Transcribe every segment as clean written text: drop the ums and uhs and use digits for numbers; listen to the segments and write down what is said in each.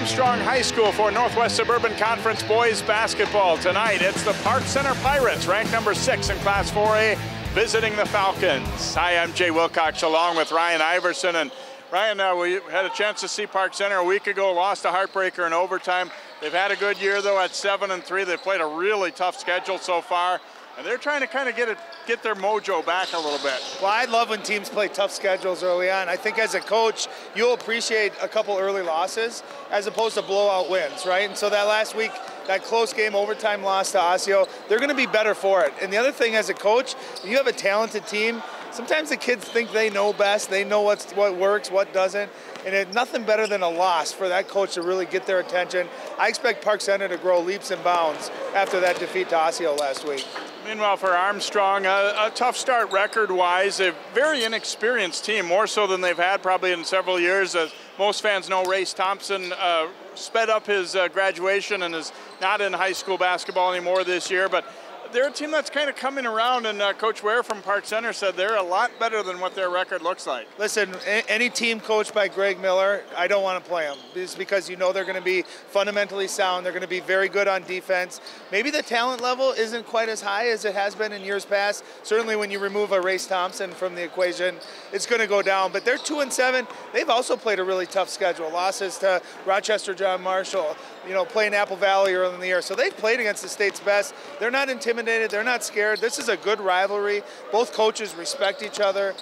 Armstrong High School for Northwest Suburban Conference boys basketball. Tonight, it's the Park Center Pirates, ranked number 6 in Class 4A, visiting the Falcons. Hi, I'm Jay Wilcox, along with Ryan Iverson. And Ryan, we had a chance to see Park Center a week ago, lost a heartbreaker in overtime. They've had a good year, though, at 7-3. They've played a really tough schedule so far, and they're trying to kind of get their mojo back a little bit. Well, I love when teams play tough schedules early on. I think as a coach, you'll appreciate a couple early losses as opposed to blowout wins, right? And so that last week, that close game overtime loss to Osseo, they're going to be better for it. And the other thing as a coach, if you have a talented team, sometimes the kids think they know best, they know what works, what doesn't, and it's nothing better than a loss for that coach to really get their attention. I expect Park Center to grow leaps and bounds after that defeat to Osseo last week. Meanwhile, for Armstrong, a tough start record-wise, a very inexperienced team, more so than they've had probably in several years. As most fans know, Race Thompson sped up his graduation and is not in high school basketball anymore this year, but they're a team that's kind of coming around, and Coach Ware from Park Center said they're a lot better than what their record looks like. Listen, any team coached by Greg Miller, I don't want to play them. It's because you know they're going to be fundamentally sound. They're going to be very good on defense. Maybe the talent level isn't quite as high as it has been in years past. Certainly when you remove a Race Thompson from the equation, it's going to go down. But they're 2-7. They've also played a really tough schedule. Losses to Rochester John Marshall, playing Apple Valley early in the year. So they've played against the state's best. They're not intimidated. They're not scared. This is a good rivalry. Both coaches respect each other.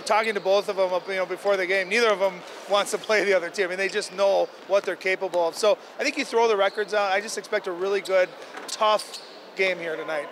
Talking to both of them, before the game, neither of them wants to play the other team. I mean, they just know what they're capable of. So I think you throw the records out. I just expect a really good, tough game here tonight.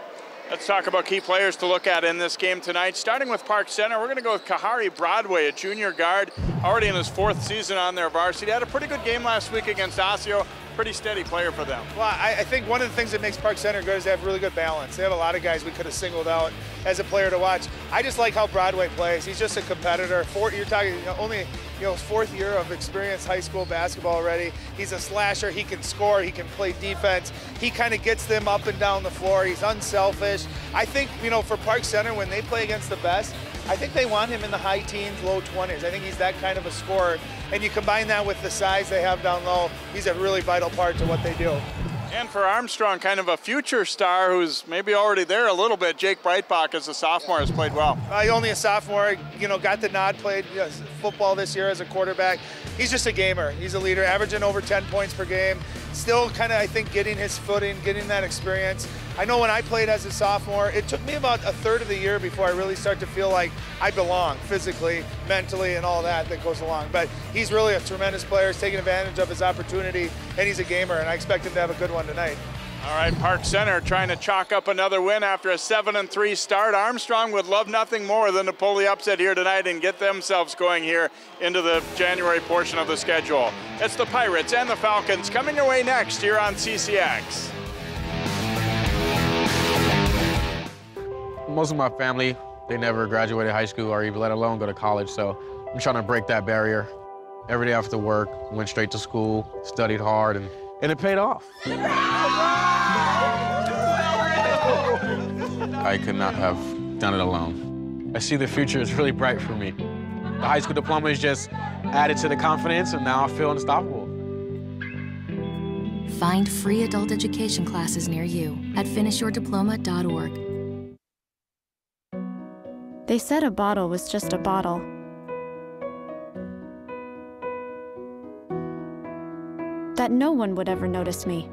Let's talk about key players to look at in this game tonight. Starting with Park Center, we're going to go with Kihara Broadway, a junior guard, already in his 4th season on their varsity. Had a pretty good game last week against Osseo. Pretty steady player for them. Well, I think one of the things that makes Park Center good is they have really good balance. They have a lot of guys we could have singled out as a player to watch. I just like how Broadway plays. He's just a competitor. You're talking only his 4th year of experienced high school basketball already. He's a slasher. He can score. He can play defense. He kind of gets them up and down the floor. He's unselfish. I think for Park Center, when they play against the best, I think they want him in the high teens, low 20s. I think he's that kind of a scorer. And you combine that with the size they have down low, he's a really vital part to what they do. And for Armstrong, kind of a future star who's maybe already there a little bit, Jake Breitbach, as a sophomore, has played well. Only a sophomore, got the nod, played football this year as a quarterback. He's just a gamer. He's a leader, averaging over 10 points per game. Still kind of, I think, getting his footing, getting that experience. I know when I played as a sophomore, it took me about a third of the year before I really start to feel like I belong physically, mentally, and all that goes along. But he's really a tremendous player. He's taking advantage of his opportunity, and he's a gamer, and I expect him to have a good one tonight. All right, Park Center trying to chalk up another win after a 7-3 start. Armstrong would love nothing more than to pull the upset here tonight and get themselves going here into the January portion of the schedule. It's the Pirates and the Falcons coming your way next here on CCX. Most of my family, they never graduated high school or even let alone go to college, so I'm trying to break that barrier. Every day after work, went straight to school, studied hard, and it paid off. I could not have done it alone. I see the future is really bright for me. The high school diploma is just added to the confidence, and now I feel unstoppable. Find free adult education classes near you at finishyourdiploma.org. They said a bottle was just a bottle. That no one would ever notice me.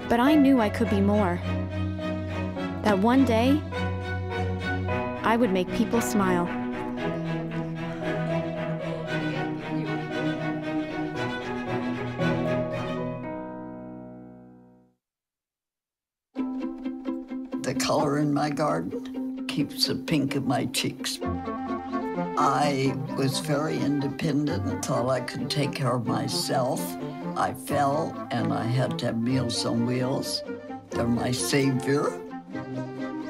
But I knew I could be more. That one day, I would make people smile. The color in my garden keeps the pink in my cheeks. I was very independent and thought I could take care of myself. I fell and I had to have Meals on Wheels. They're my savior.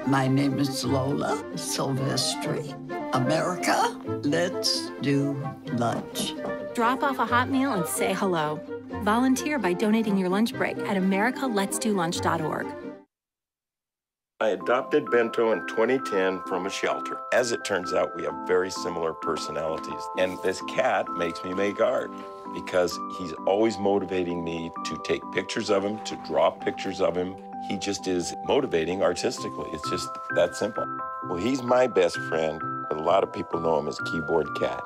My name is Lola Silvestri. America, let's do lunch. Drop off a hot meal and say hello. Volunteer by donating your lunch break at americaletsdolunch.org. I adopted Bento in 2010 from a shelter. As it turns out, we have very similar personalities. And this cat makes me make art because he's always motivating me to take pictures of him, to draw pictures of him. He just is motivating artistically. It's just that simple. Well, he's my best friend, but a lot of people know him as Keyboard Cat.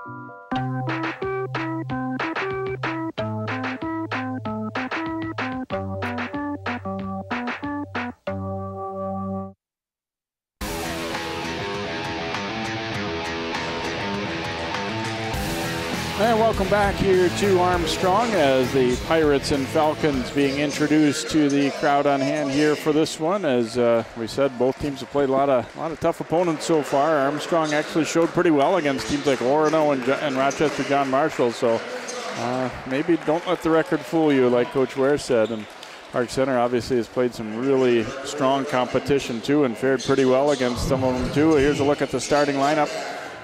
And welcome back here to Armstrong as the Pirates and Falcons being introduced to the crowd on hand here for this one. As we said, both teams have played a lot of tough opponents so far. Armstrong actually showed pretty well against teams like Orono and Rochester John Marshall. So maybe don't let the record fool you, like Coach Ware said. And Park Center obviously has played some really strong competition too and fared pretty well against some of them too. Here's a look at the starting lineup.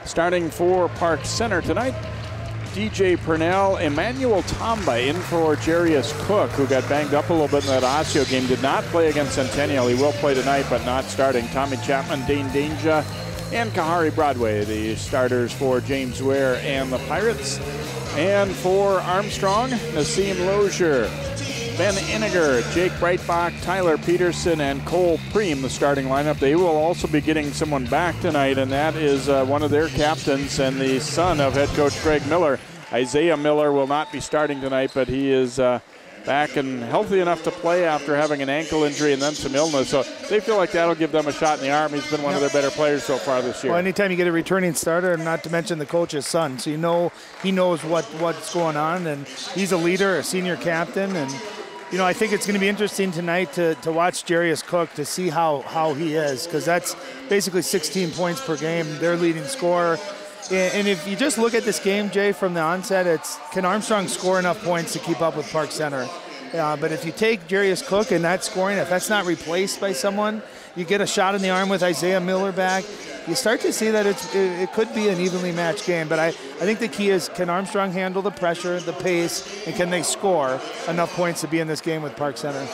Starting for Park Center tonight, DJ Purnell, Emmanuel Tamba in for Darius Cook, who got banged up a little bit in that Osseo game. Did not play against Centennial. He will play tonight, but not starting. Tommy Chapman, Dane Danger, and Kihara Broadway, the starters for James Ware and the Pirates. And for Armstrong, Nassim Lozier, Ben Iniger, Jake Breitbach, Tyler Peterson, and Cole Preem, the starting lineup. They will also be getting someone back tonight, and that is one of their captains and the son of head coach Greg Miller. Isaiah Miller will not be starting tonight, but he is back and healthy enough to play after having an ankle injury and then some illness. So they feel like that'll give them a shot in the arm. He's been one of their better players so far this year. Well, anytime you get a returning starter, not to mention the coach's son, so you know he knows what's going on, and he's a leader, a senior captain, and you know, I think it's going to be interesting tonight to watch Darius Cook to see how he is, because that's basically 16 points per game, their leading scorer. And if you just look at this game, Jay, from the onset, it's can Armstrong score enough points to keep up with Park Center? But if you take Darius Cook and that scoring, if that's not replaced by someone, you get a shot in the arm with Isaiah Miller back, you start to see that it could be an evenly matched game. But I think the key is, can Armstrong handle the pressure, the pace, and can they score enough points to be in this game with Park Center?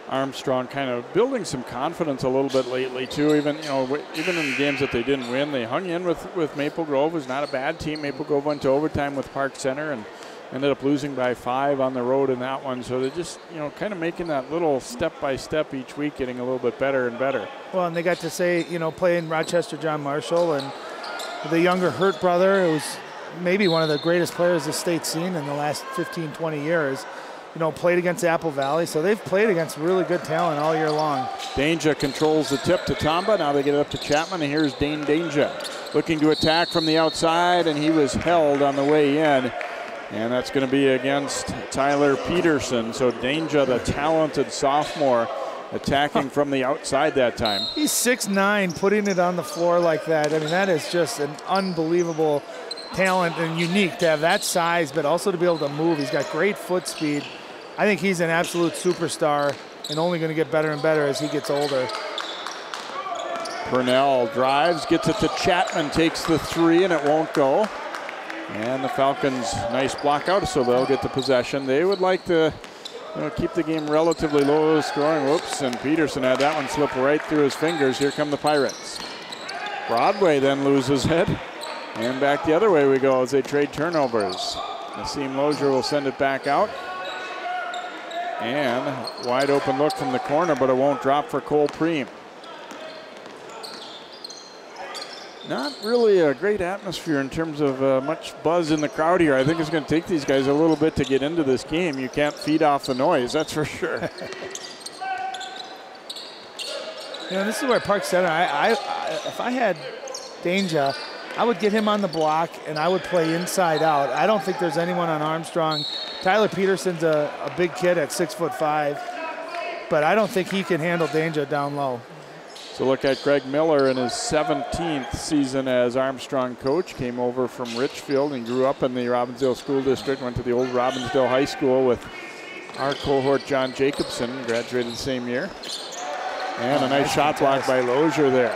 Armstrong kind of building some confidence a little bit lately too. Even in games that they didn't win, they hung in with Maple Grove. It was not a bad team. Maple Grove went to overtime with Park Center and ended up losing by 5 on the road in that one. So they're just kind of making that little step by step each week, getting a little bit better and better. Well, and they got to say playing Rochester John Marshall and the younger Hurt brother, who was maybe one of the greatest players the state's seen in the last 15, 20 years. Played against Apple Valley, so they've played against really good talent all year long. Danger controls the tip to Tamba. Now they get it up to Chapman, and here's Dane Danger looking to attack from the outside, and he was held on the way in. And that's going to be against Tyler Peterson. So Danger, the talented sophomore, attacking from the outside that time. He's 6'9", putting it on the floor like that. I mean, that is just an unbelievable talent and unique to have that size, but also to be able to move. He's got great foot speed. I think he's an absolute superstar and only going to get better and better as he gets older. Purnell drives, gets it to Chapman, takes the 3, and it won't go. And the Falcons, nice block out, so they'll get the possession. They would like to keep the game relatively low scoring. Whoops, and Peterson had that one slip right through his fingers. Here come the Pirates. Broadway then loses it. And back the other way we go as they trade turnovers. Nassim Lozier will send it back out. And wide open look from the corner, but it won't drop for Cole Preem. Not really a great atmosphere in terms of much buzz in the crowd here. I think it's going to take these guys a little bit to get into this game. You can't feed off the noise, that's for sure. This is where Park Center, if I had Danger, I would get him on the block and I would play inside out. I don't think there's anyone on Armstrong. Tyler Peterson's a big kid at 6'5", but I don't think he can handle Danger down low. So look at Greg Miller in his 17th season as Armstrong coach. Came over from Richfield and grew up in the Robbinsdale School District. Went to the old Robbinsdale High School with our cohort John Jacobson. Graduated the same year. And a nice shot block by Lozier there.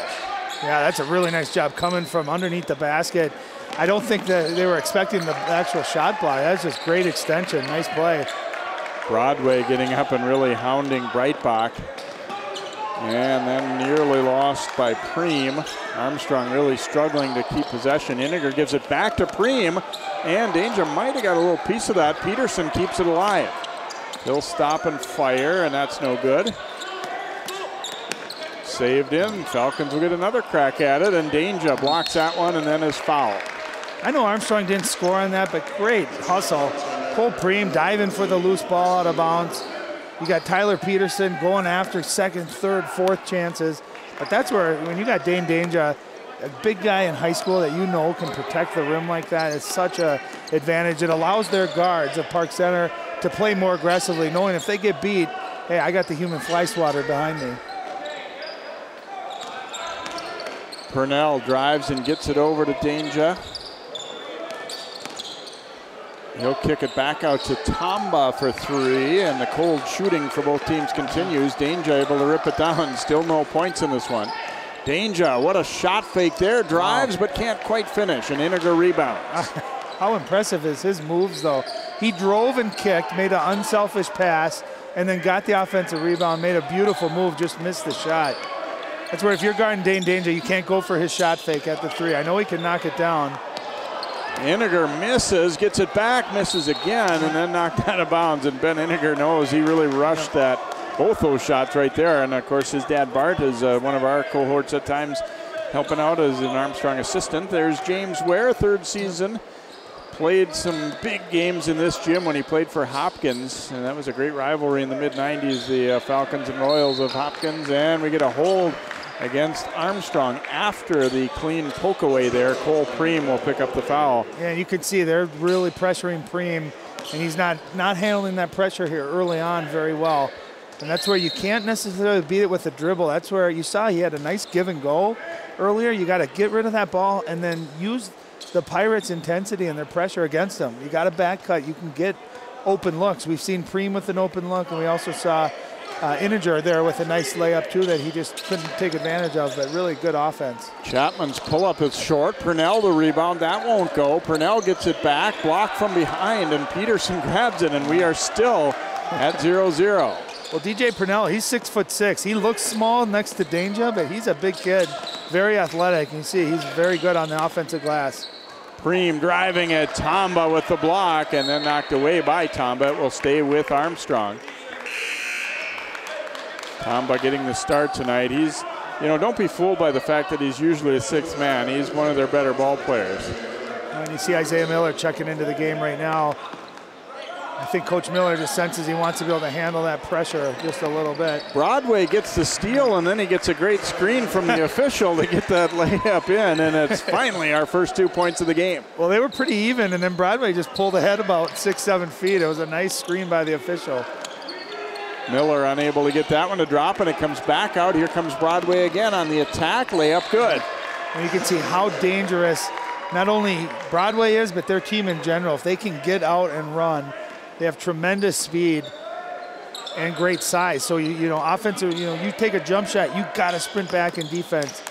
Yeah, that's a really nice job coming from underneath the basket. I don't think that they were expecting the actual shot block. That's just great extension. Nice play. Broadway getting up and really hounding Breitbach. And then nearly lost by Preem. Armstrong really struggling to keep possession. Iniger gives it back to Preem, and Danger might have got a little piece of that. Peterson keeps it alive. He'll stop and fire, and that's no good. Saved in. Falcons will get another crack at it, and Danger blocks that one and then is fouled. I know Armstrong didn't score on that, but great hustle. Cole Preem diving for the loose ball out of bounds. You got Tyler Peterson going after second, third, fourth chances. But that's where, when you got Dane Danger, a big guy in high school that you know can protect the rim like that, it's such an advantage. It allows their guards at Park Center to play more aggressively, knowing if they get beat, hey, I got the human fly swatter behind me. Purnell drives and gets it over to Danger. He'll kick it back out to Tamba for three, and the cold shooting for both teams continues. Danger able to rip it down. Still no points in this one. Danger, what a shot fake there. Drives, but can't quite finish. An Iniger rebound. How impressive is his moves, though? He drove and kicked, made an unselfish pass, and then got the offensive rebound, made a beautiful move, just missed the shot. That's where if you're guarding Dane Danger, you can't go for his shot fake at the three. I know he can knock it down. Iniger misses, gets it back, misses again, and then knocked out of bounds. And Ben Iniger knows he really rushed that, both those shots right there. And of course, his dad Bart is one of our cohorts at times, helping out as an Armstrong assistant. There's James Ware, third season. Played some big games in this gym when he played for Hopkins, and that was a great rivalry in the mid-90s, the Falcons and Royals of Hopkins. And we get a hold against Armstrong after the clean poke away there. Cole Preem will pick up the foul. Yeah, you can see they're really pressuring Preem, and he's not handling that pressure here early on very well. And that's where you can't necessarily beat it with a dribble. That's where you saw he had a nice give and go earlier. You got to get rid of that ball and then use the Pirates' intensity and their pressure against them. You got a back cut. You can get open looks. We've seen Preem with an open look, and we also saw Iniger there with a nice layup too that he just couldn't take advantage of, but really good offense. Chapman's pull-up is short. Purnell the rebound. That won't go. Purnell gets it back, blocked from behind, and Peterson grabs it, and we are still at 0-0. Well, DJ Purnell, he's 6'6". He looks small next to Danger, but he's a big kid, very athletic. You see, he's very good on the offensive glass. Preem driving at Tamba with the block, and then knocked away by Tamba. It will stay with Armstrong. Tamba getting the start tonight. He's, don't be fooled by the fact that he's usually a sixth man. He's one of their better ball players. And you see Isaiah Miller checking into the game right now. I think Coach Miller just senses he wants to be able to handle that pressure just a little bit. Broadway gets the steal, and then he gets a great screen from the official to get that layup in, and it's finally our first 2 points of the game. Well, they were pretty even, and then Broadway just pulled ahead about 6-7 feet. It was a nice screen by the official. Miller unable to get that one to drop, and it comes back out. Here comes Broadway again on the attack. Layup good. And you can see how dangerous not only Broadway is, but their team in general. If they can get out and run, they have tremendous speed and great size. So, offensive, you take a jump shot, you got to sprint back in defense.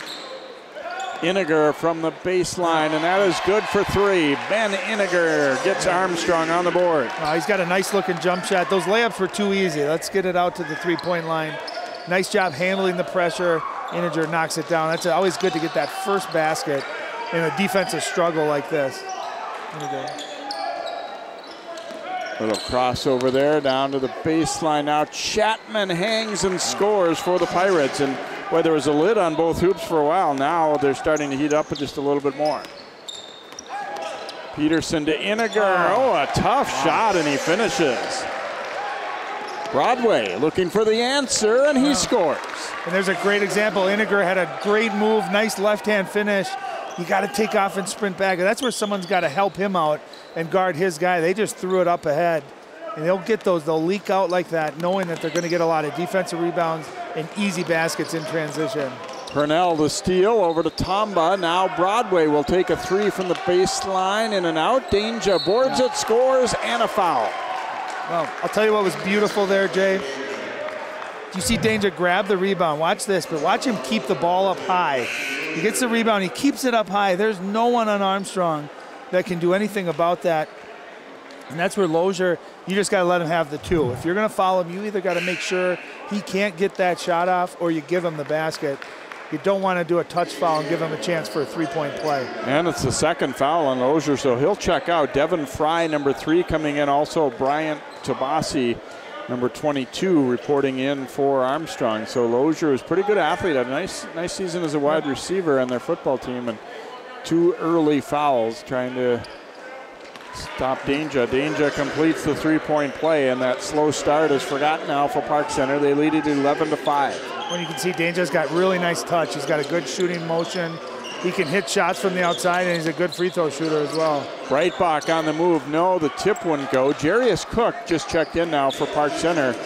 Iniger from the baseline, and that is good for three. Ben Iniger gets Armstrong on the board. He's got a nice looking jump shot. Those layups were too easy. Let's get it out to the three-point line. Nice job handling the pressure. Iniger knocks it down. That's always good to get that first basket in a defensive struggle like this. Iniger. Little crossover there down to the baseline now. Chapman hangs and scores for the Pirates. And boy, there was a lid on both hoops for a while. Now they're starting to heat up just a little bit more. Peterson to Iniger. Oh, a tough shot, and he finishes. Broadway looking for the answer, and he scores. And there's a great example. Iniger had a great move, nice left-hand finish. You got to take off and sprint back. And that's where someone's got to help him out and guard his guy. They just threw it up ahead. And they'll get those. They'll leak out like that, knowing that they're going to get a lot of defensive rebounds and easy baskets in transition. Purnell the steal over to Tamba. Now Broadway will take a three from the baseline, in and out. Danger boards it, scores, and a foul. Well, I'll tell you what was beautiful there, Jay. You see Danger grab the rebound. Watch this, but watch him keep the ball up high. He gets the rebound. He keeps it up high. There's no one on Armstrong that can do anything about that. And that's where Lozier, you just got to let him have the two. If you're going to foul him, you either got to make sure he can't get that shot off or you give him the basket. You don't want to do a touch foul and give him a chance for a three-point play. And it's the second foul on Lozier, so he'll check out. Devin Fry, number 3, coming in. Also Bryant Tabasi, number 22, reporting in for Armstrong. So Lozier is a pretty good athlete. Had a nice season as a wide receiver on their football team. And 2 early fouls trying to stop Danger. Danger completes the three-point play, and that slow start is forgotten now for Park Center. They lead it 11-5. When you can see Danger's got really nice touch. He's got a good shooting motion. He can hit shots from the outside, and he's a good free throw shooter as well. Breitbach on the move. No, the tip wouldn't go. Darius Cook just checked in now for Park Center.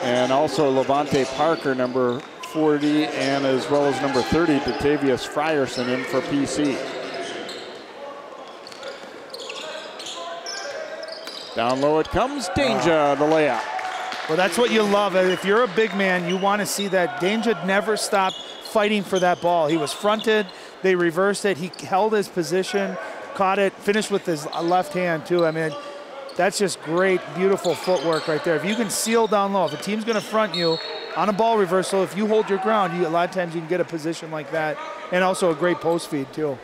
And also Levante Parker, number 40, and as well as number 30, Datavius Frierson in for PC. Down low it comes. Danger, the layup. Well, that's what you love. If you're a big man, you want to see that. Danger never stopped fighting for that ball. He was fronted. They reversed it. He held his position, caught it, finished with his left hand, too. I mean, that's just great, beautiful footwork right there. If you can seal down low, if a team's going to front you on a ball reversal, if you hold your ground, a lot of times you can get a position like that. And also a great post feed, too.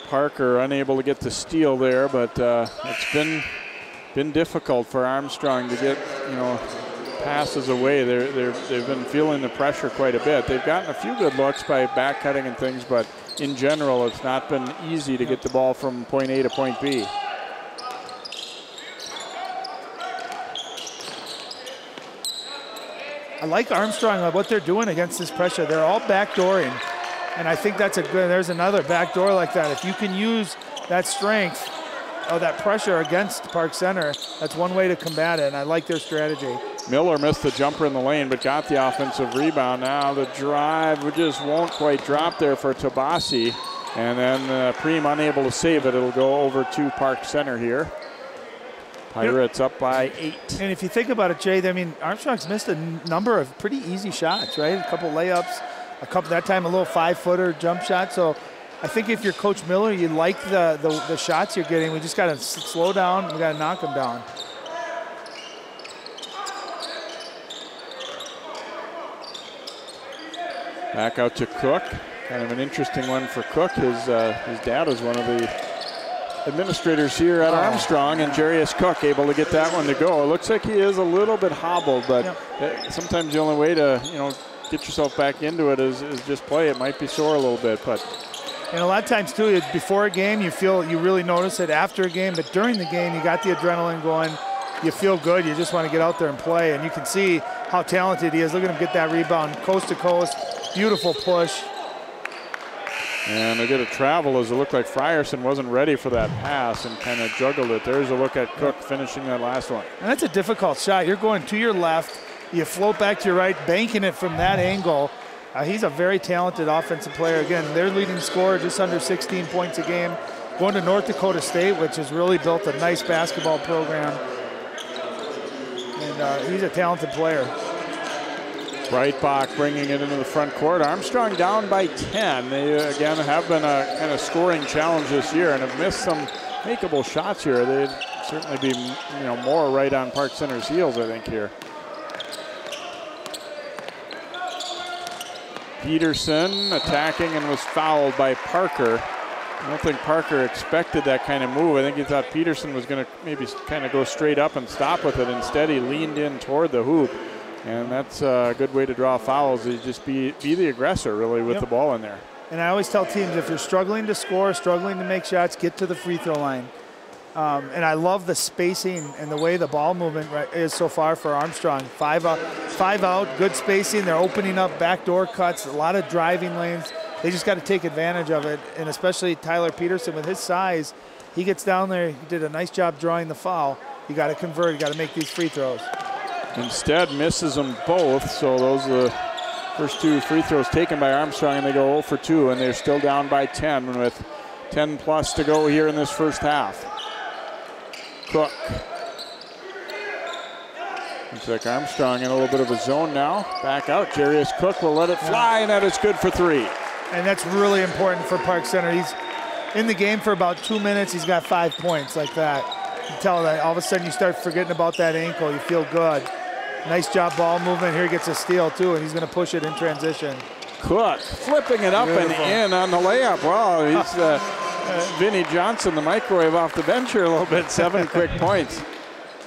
Parker unable to get the steal there, but it's been difficult for Armstrong to get, passes away. They've been feeling the pressure quite a bit. They've gotten a few good looks by back cutting and things, but in general, it's not been easy to get the ball from point A to point B. I like Armstrong, what they're doing against this pressure. They're all backdooring, and I think that's there's another backdoor like that. If you can use that strength of that pressure against Park Center, that's one way to combat it, and I like their strategy. Miller missed the jumper in the lane, but got the offensive rebound. Now the drive just won't quite drop there for Tabasi. And then Preem unable to save it. It'll go over to Park Center here. Pirates up by 8. And if you think about it, Jay, I mean, Armstrong's missed a number of pretty easy shots, right? A couple layups, that time a little 5-footer jump shot. So I think if you're Coach Miller, you like the shots you're getting. We just got to slow down. We got to knock them down. Back out to Cook. Kind of an interesting one for Cook. His dad is one of the administrators here at Armstrong, and Darius Cook able to get that one to go. It looks like he is a little bit hobbled, but sometimes the only way to get yourself back into it is just play. It might be sore a little bit, but. And a lot of times too, before a game you really notice it. After a game, but during the game you got the adrenaline going. You feel good. You just want to get out there and play, and you can see how talented he is. Look at him get that rebound, coast to coast. Beautiful push. And a bit of travel as it looked like Frierson wasn't ready for that pass and kind of juggled it. There's a look at Cook finishing that last one. And that's a difficult shot. You're going to your left. You float back to your right, banking it from that angle. He's a very talented offensive player. Again, their leading scorer, just under 16 points a game. Going to North Dakota State, which has really built a nice basketball program. And he's a talented player. Breitbach bringing it into the front court. Armstrong down by 10. They, again, have been a kind of scoring challenge this year and have missed some makeable shots here. They'd certainly be, more right on Park Center's heels, I think, here. Peterson attacking and was fouled by Parker. I don't think Parker expected that kind of move. I think he thought Peterson was going to maybe kind of go straight up and stop with it. Instead, he leaned in toward the hoop. And that's a good way to draw fouls. You just be the aggressor, really, with the ball in there. And I always tell teams, if you're struggling to score, struggling to make shots, get to the free throw line. And I love the spacing and the way the ball movement is so far for Armstrong. 5 out, good spacing. They're opening up backdoor cuts, a lot of driving lanes. They just got to take advantage of it. And especially Tyler Peterson with his size, he gets down there. He did a nice job drawing the foul. You got to convert. You got to make these free throws. Instead, misses them both. So those are the first 2 free throws taken by Armstrong, and they go 0 for 2, and they're still down by 10 with 10 plus to go here in this first half. Cook. Looks like Armstrong in a little bit of a zone now. Back out. Darius Cook will let it fly, and that is good for 3. And that's really important for Park Center. He's in the game for about 2 minutes. He's got 5 points like that. You can tell that all of a sudden you start forgetting about that ankle. You feel good. Nice job ball movement. Here he gets a steal too, and he's going to push it in transition. Cook flipping it up Beautiful. and in on the layup. Wow, he's Vinnie Johnson, the microwave off the bench here a little bit. 7 quick points.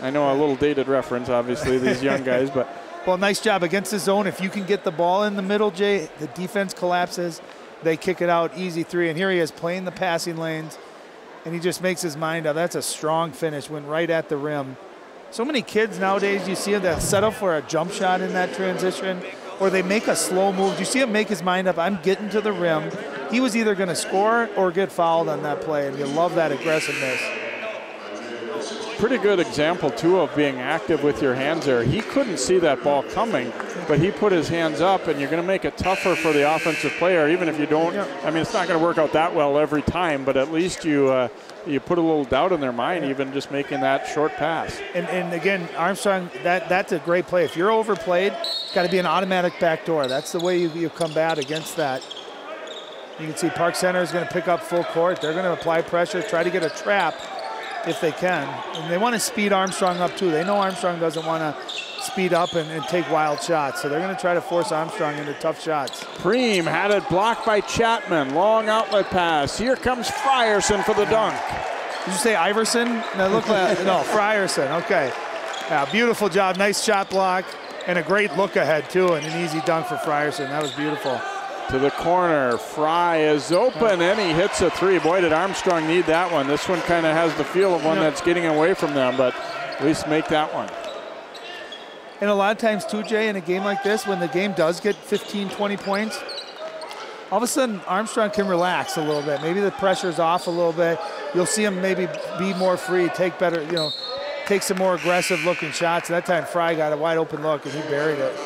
I know a little dated reference, obviously, these young guys, but. Well, nice job against the zone. If you can get the ball in the middle, Jay, the defense collapses. They kick it out, easy three. And here he is playing the passing lanes, and he just makes his mind up. That's a strong finish, went right at the rim. So many kids nowadays, you see them that set up for a jump shot in that transition, or they make a slow move. You see him make his mind up, I'm getting to the rim. He was either going to score or get fouled on that play, and you love that aggressiveness. Pretty good example, too, of being active with your hands there. He couldn't see that ball coming, but he put his hands up, and you're going to make it tougher for the offensive player, even if you don't. I mean, it's not going to work out that well every time, but at least you put a little doubt in their mind, even just making that short pass. And again, Armstrong, that's a great play. If you're overplayed, it's got to be an automatic backdoor. That's the way you combat against that. You can see Park Center is going to pick up full court. They're going to apply pressure, try to get a trap if they can. And they want to speed Armstrong up too. They know Armstrong doesn't want to speed up and take wild shots. So they're going to try to force Armstrong into tough shots. Preem had it blocked by Chapman. Long outlet pass. Here comes Frierson for the dunk. Did you say Iverson? No, look like, no, Frierson. Okay. Yeah, beautiful job. Nice shot block and a great look ahead too, and an easy dunk for Frierson. That was beautiful. To the corner, Fry is open, and he hits a three. Boy, did Armstrong need that one. This one kind of has the feel of one that's getting away from them, but at least make that one. And a lot of times too, Jay, in a game like this, when the game does get 15, 20 points, all of a sudden Armstrong can relax a little bit. Maybe the pressure's off a little bit. You'll see him maybe be more free, take better, take some more aggressive looking shots. That time Fry got a wide open look and he buried it.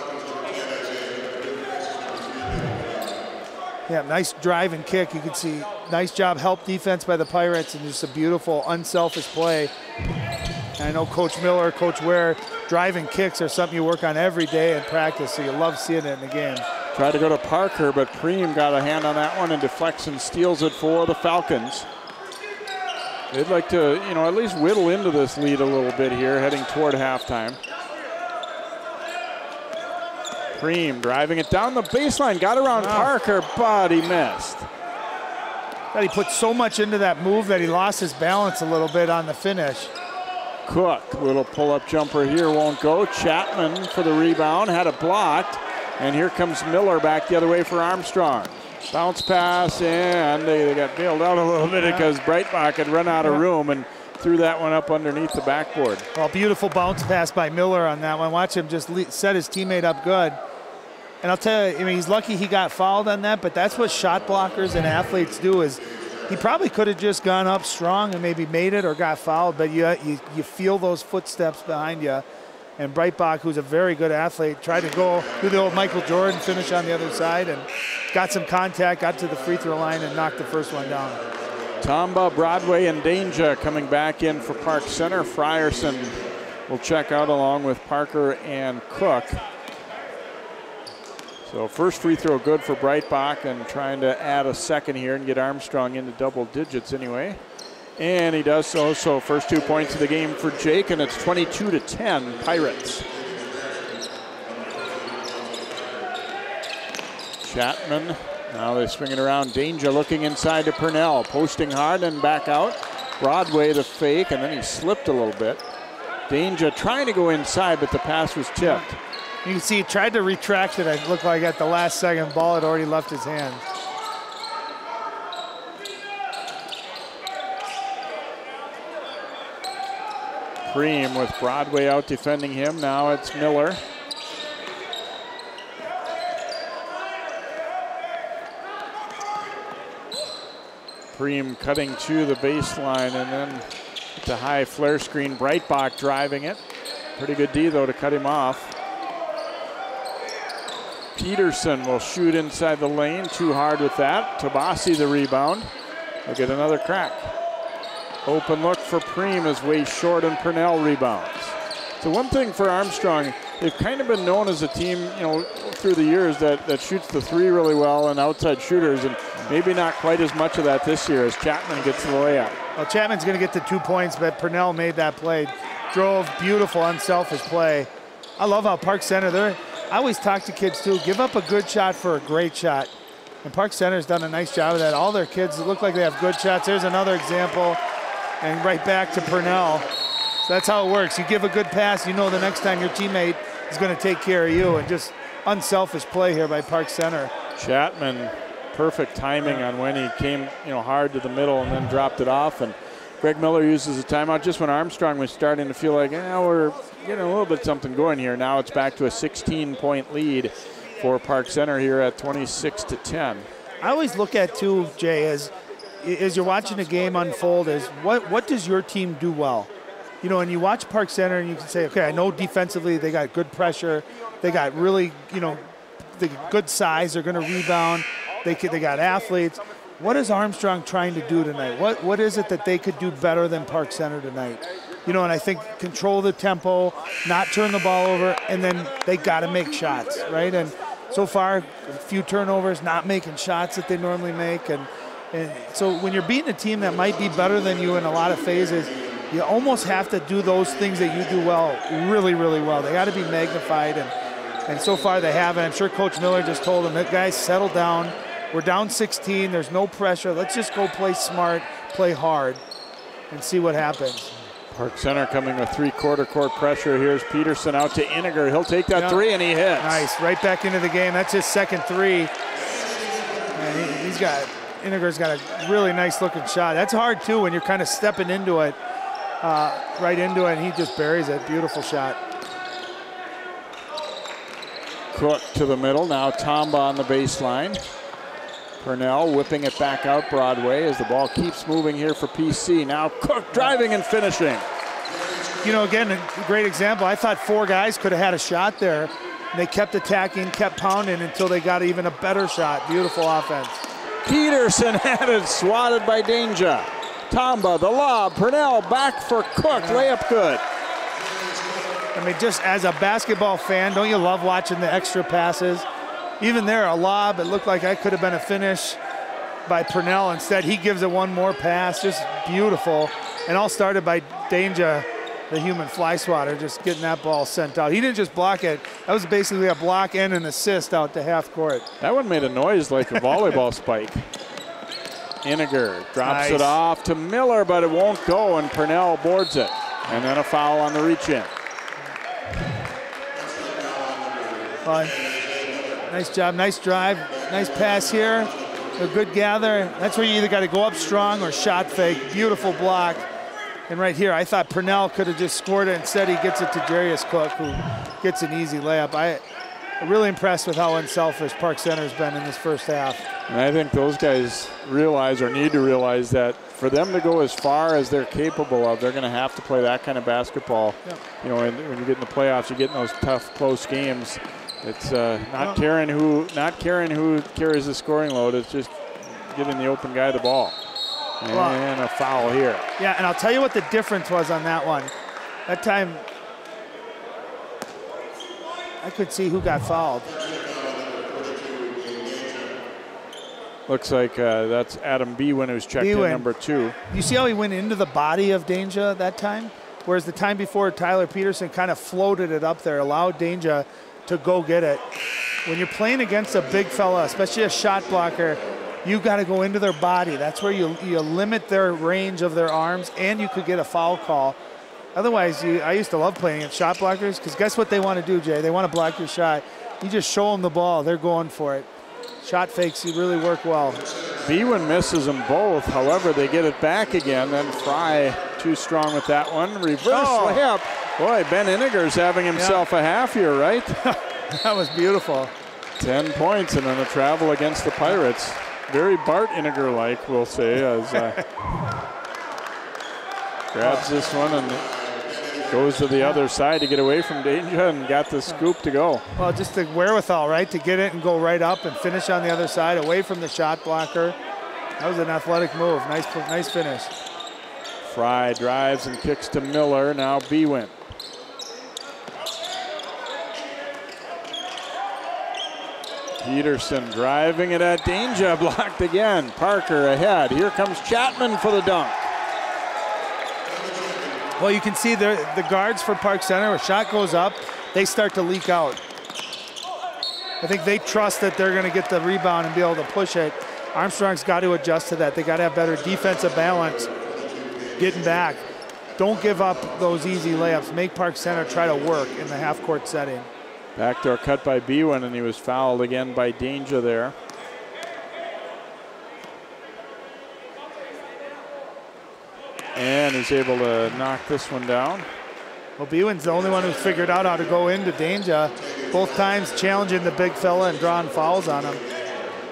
Yeah, nice drive and kick. You can see nice job, help defense by the Pirates, and just a beautiful, unselfish play. And I know Coach Miller, Coach Ware, driving kicks are something you work on every day in practice, so you love seeing it in the game. Tried to go to Parker, but Preem got a hand on that one and deflects and steals it for the Falcons. They'd like to, at least whittle into this lead a little bit here, heading toward halftime. Preem driving it down the baseline, got around Parker, but he missed. But he put so much into that move that he lost his balance a little bit on the finish. Cook, little pull-up jumper here, won't go. Chapman for the rebound, had it blocked. And here comes Miller back the other way for Armstrong. Bounce pass, and they got bailed out a little bit because Breitbach had run out of room and threw that one up underneath the backboard. Well, beautiful bounce pass by Miller on that one. Watch him just set his teammate up good. And I'll tell you, he's lucky he got fouled on that, but that's what shot blockers and athletes do. Is he probably could have just gone up strong and maybe made it or got fouled, but you feel those footsteps behind you. And Breitbach, who's a very good athlete, tried to go do the old Michael Jordan finish on the other side and got some contact, got to the free throw line and knocked the first one down. Tamba, Broadway, and Danger coming back in for Park Center. Frierson will check out along with Parker and Cook. So first free throw good for Breitbach, and trying to add a second here and get Armstrong into double digits anyway. And he does so. So first 2 points of the game for Jake, and it's 22-10 Pirates. Chapman, now they swing it around. Danger looking inside to Purnell, posting hard and back out. Broadway the fake, and then he slipped a little bit. Danger trying to go inside, but the pass was tipped. You can see he tried to retract it. It looked like at the last second, ball had already left his hand. Preem with Broadway out defending him. Now it's Miller. Preem cutting to the baseline, and then the high flare screen. Breitbach driving it. Pretty good D though to cut him off. Peterson will shoot inside the lane. Too hard with that. Tabasi the rebound. We'll get another crack. Open look for Preem is way short, and Purnell rebounds. So one thing for Armstrong, they've kind of been known as a team, you know, through the years that shoots the three really well and outside shooters, and maybe not quite as much of that this year as Chapman gets the layup. Well, Chapman's going to get the 2 points, but Purnell made that play. Drove, beautiful, unselfish play. I love how Park Center, I always talk to kids too, give up a good shot for a great shot. And Park Center's done a nice job of that. All their kids look like they have good shots. There's another example. And right back to Purnell. So that's how it works. You give a good pass, you know the next time your teammate is going to take care of you. And just unselfish play here by Park Center. Chapman, perfect timing on when he came, you know, hard to the middle and then dropped it off. And Greg Miller uses a timeout just when Armstrong was starting to feel like, we're getting a little bit something going here. Now it's back to a 16-point lead for Park Center here at 26-10. I always look at too, Jay, as you're watching a game unfold, is what does your team do well? You know, and you watch Park Center and you can say, okay, I know defensively they got good pressure, they got really, you know, the good size, they're going to rebound, they got athletes. What is Armstrong trying to do tonight? What is it that they could do better than Park Center tonight? You know, and I think control the tempo, not turn the ball over, and then they got to make shots, right? And so far, a few turnovers, not making shots that they normally make. And so when you're beating a team that might be better than you in a lot of phases, you almost have to do those things that you do well, really, really well. They got to be magnified, and so far they haven't. I'm sure Coach Miller just told them, guys, settle down. We're down 16. There's no pressure. Let's just go play smart, play hard, and see what happens. Park Center coming with three-quarter court pressure. Here's Peterson out to Iniger. He'll take that three, and he hits. Nice, right back into the game. That's his second three. And Iniger's got a really nice-looking shot. That's hard, too, when you're kind of stepping into it, right into it, and he just buries it. Beautiful shot. Cook to the middle. Now Tamba on the baseline. Purnell whipping it back out Broadway as the ball keeps moving here for PC. Now Cook driving and finishing. You know, again, a great example. I thought four guys could have had a shot there. And they kept attacking, kept pounding until they got even a better shot. Beautiful offense. Peterson had it swatted by Danger. Tamba, the lob. Purnell back for Cook. Layup good. I mean, just as a basketball fan, don't you love watching the extra passes? Even there, a lob, it looked like that could have been a finish by Purnell. Instead, he gives it one more pass. Just beautiful. And all started by Danger, the human fly swatter, just getting that ball sent out. He didn't just block it. That was basically a block and an assist out to half court. That one made a noise like a volleyball spike. Iniger drops it off to Miller, but it won't go, and Purnell boards it. And then a foul on the reach-in. Fine. Nice job, nice drive, nice pass here. A good gather. That's where you either got to go up strong or shot fake. Beautiful block. And right here, I thought Purnell could have just scored it. Instead, he gets it to Darius Cook, who gets an easy layup. I'm really impressed with how unselfish Park Center's been in this first half. And I think those guys realize, or need to realize, that for them to go as far as they're capable of, they're going to have to play that kind of basketball. Yep. You know, when you get in the playoffs, you get in those tough, close games. It's not caring who carries the scoring load. It's just giving the open guy the ball. And a foul here. Yeah, and I'll tell you what the difference was on that one. That time, I could see who got fouled. Looks like that's Adam Bwin who's checked in, number 2. You see how he went into the body of Danger that time? Whereas the time before, Tyler Peterson kind of floated it up there, allowed Danger to go get it. When you're playing against a big fella, especially a shot blocker, you got to go into their body. That's where you limit their range of their arms, and you could get a foul call. Otherwise, I used to love playing against shot blockers, because guess what they want to do, Jay? They want to block your shot. You just show them the ball. They're going for it. Shot fakes, you really work well. Bwin misses them both. However, they get it back again. Then Fry too strong with that one. Reverse layup. Boy, Ben Iniger's having himself a half here, right? That was beautiful. 10 points and then a travel against the Pirates. Very Bart Iniger-like, we'll say, as grabs this one and goes to the other side to get away from Danger and got the scoop to go. Well, just the wherewithal, right, to get it and go right up and finish on the other side, away from the shot blocker. That was an athletic move. Nice finish. Fry drives and kicks to Miller. Now Bwin. Peterson driving it at Danger, blocked again. Parker ahead. Here comes Chapman for the dunk. Well, you can see the guards for Park Center, a shot goes up, they start to leak out. I think they trust that they're going to get the rebound and be able to push it. Armstrong's got to adjust to that. They got to have better defensive balance getting back. Don't give up those easy layups. Make Park Center try to work in the half-court setting. Backdoor cut by Bwin, and he was fouled again by Danger there. And is able to knock this one down. Well, Bwin's the only one who figured out how to go into Danger. Both times challenging the big fella and drawing fouls on him.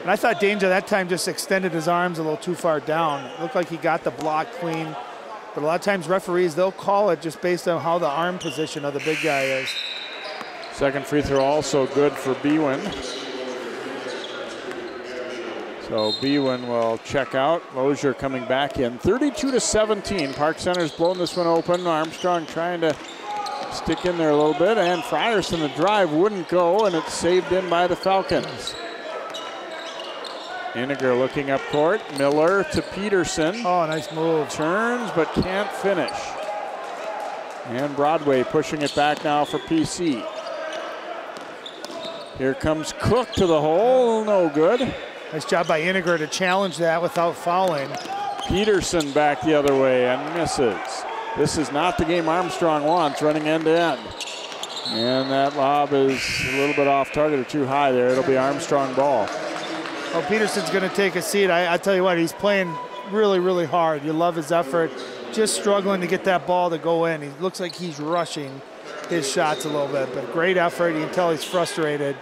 And I thought Danger that time just extended his arms a little too far down. It looked like he got the block clean. But a lot of times referees, they'll call it just based on how the arm position of the big guy is. Second free throw also good for Bwin. So Bwin will check out. Lozier coming back in. 32-17. Park Center's blown this one open. Armstrong trying to stick in there a little bit. And Frierson, the drive wouldn't go, and it's saved in by the Falcons. Iniger looking up court. Miller to Peterson. Oh, nice move. Turns but can't finish. And Broadway pushing it back now for PC. Here comes Cook to the hole. No good. Nice job by Iniger to challenge that without fouling. Peterson back the other way and misses. This is not the game Armstrong wants, running end to end. And that lob is a little bit off target or too high there. It'll be Armstrong ball. Well, Peterson's going to take a seat. I tell you what, he's playing really, really hard. You love his effort. Just struggling to get that ball to go in. He looks like he's rushing his shots a little bit, but great effort. You can tell he's frustrated.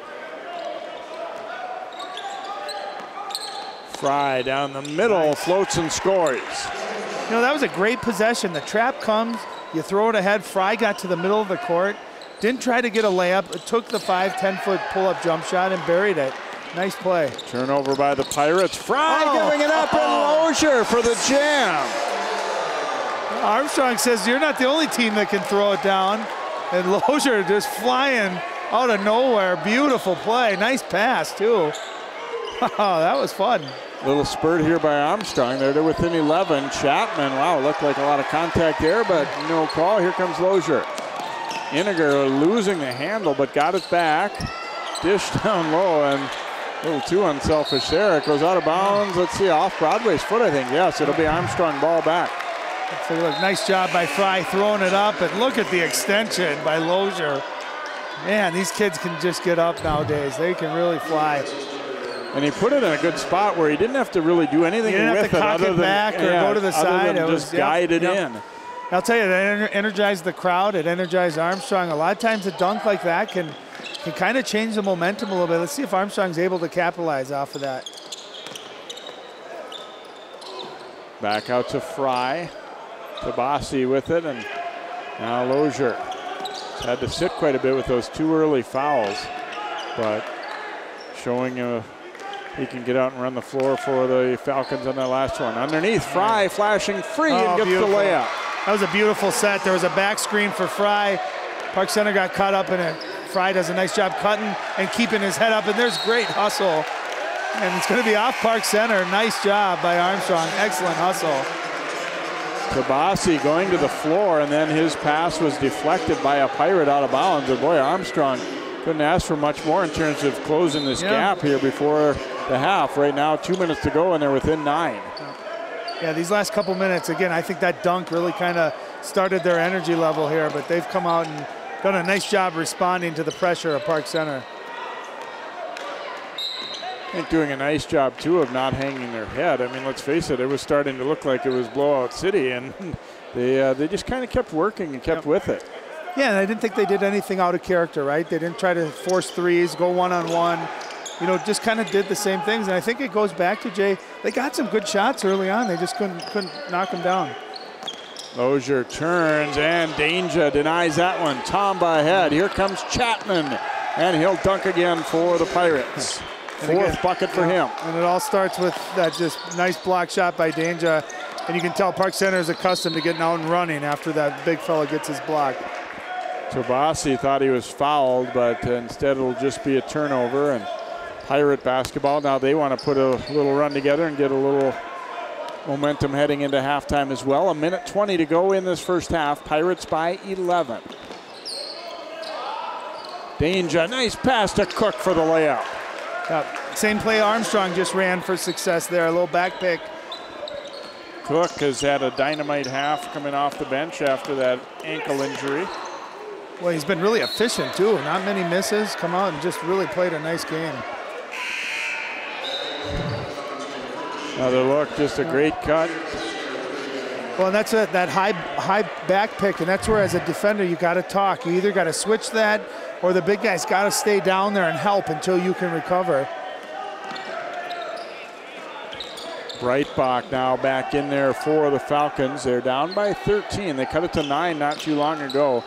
Fry down the middle, nice. Floats and scores. You know, that was a great possession. The trap comes, you throw it ahead. Fry got to the middle of the court, didn't try to get a layup. It took the 5-10-foot pull-up jump shot and buried it. Nice play. Turnover by the Pirates. Fry giving it up, and Lozier for the jam. Armstrong says, you're not the only team that can throw it down. And Lozier just flying out of nowhere. Beautiful play. Nice pass, too. Oh, that was fun. Little spurt here by Armstrong. They're within 11. Chapman, wow, looked like a lot of contact there, but no call. Here comes Lozier. Iniger losing the handle, but got it back. Dish down low, and a little too unselfish there. It goes out of bounds. Let's see, off Broadway's foot, I think. Yes, it'll be Armstrong ball back. So look, nice job by Fry throwing it up, and look at the extension by Lozier. Man, these kids can just get up nowadays. They can really fly. And he put it in a good spot where he didn't have to really do anything with it. He didn't have to cock it back or go to the side. It was just guide it in. I'll tell you, that energized the crowd. It energized Armstrong. A lot of times a dunk like that can kind of change the momentum a little bit. Let's see if Armstrong's able to capitalize off of that. Back out to Fry. Tabasi with it, and now Lozier. He's had to sit quite a bit with those two early fouls, but showing he can get out and run the floor for the Falcons on that last one. Underneath, Fry flashing free and gets the layup. That was a beautiful set. There was a back screen for Fry. Park Center got caught up in it. Fry does a nice job cutting and keeping his head up, and there's great hustle. And it's going to be off Park Center. Nice job by Armstrong. Excellent hustle. Tabasi going to the floor, and then his pass was deflected by a Pirate out of bounds. And boy, Armstrong couldn't ask for much more in terms of closing this gap here before the half. Right now, 2 minutes to go, and they're within 9. Yeah, these last couple minutes, again, I think that dunk really kind of started their energy level here, but they've come out and done a nice job responding to the pressure of Park Center. I think doing a nice job, too, of not hanging their head. I mean, let's face it, it was starting to look like it was blowout city, and they just kind of kept working and kept with it. Yeah, and I didn't think they did anything out of character, right? They didn't try to force threes, go one-on-one. You know, just kind of did the same things. And I think it goes back to, Jay, they got some good shots early on. They just couldn't knock them down. Lozier turns, and Danger denies that one. Tomba ahead. Here comes Chapman, and he'll dunk again for the Pirates. Fourth bucket for him. And it all starts with that just nice block shot by Danger. And you can tell Park Center is accustomed to getting out and running after that big fella gets his block. Tabasi thought he was fouled, but instead it'll just be a turnover. And Pirate basketball. Now they want to put a little run together and get a little momentum heading into halftime as well. 1:20 to go in this first half. Pirates by 11. Danger, nice pass to Cook for the layup. Same play Armstrong just ran for success there, a little back pick. Cook has had a dynamite half coming off the bench after that ankle injury. Well, he's been really efficient too. Not many misses. Come out and just really played a nice game. Another look, just a great cut. Well, and that's that high back pick, and that's where as a defender you got to talk. You either got to switch that, or the big guy's got to stay down there and help until you can recover. Breitbach now back in there for the Falcons. They're down by 13. They cut it to 9 not too long ago.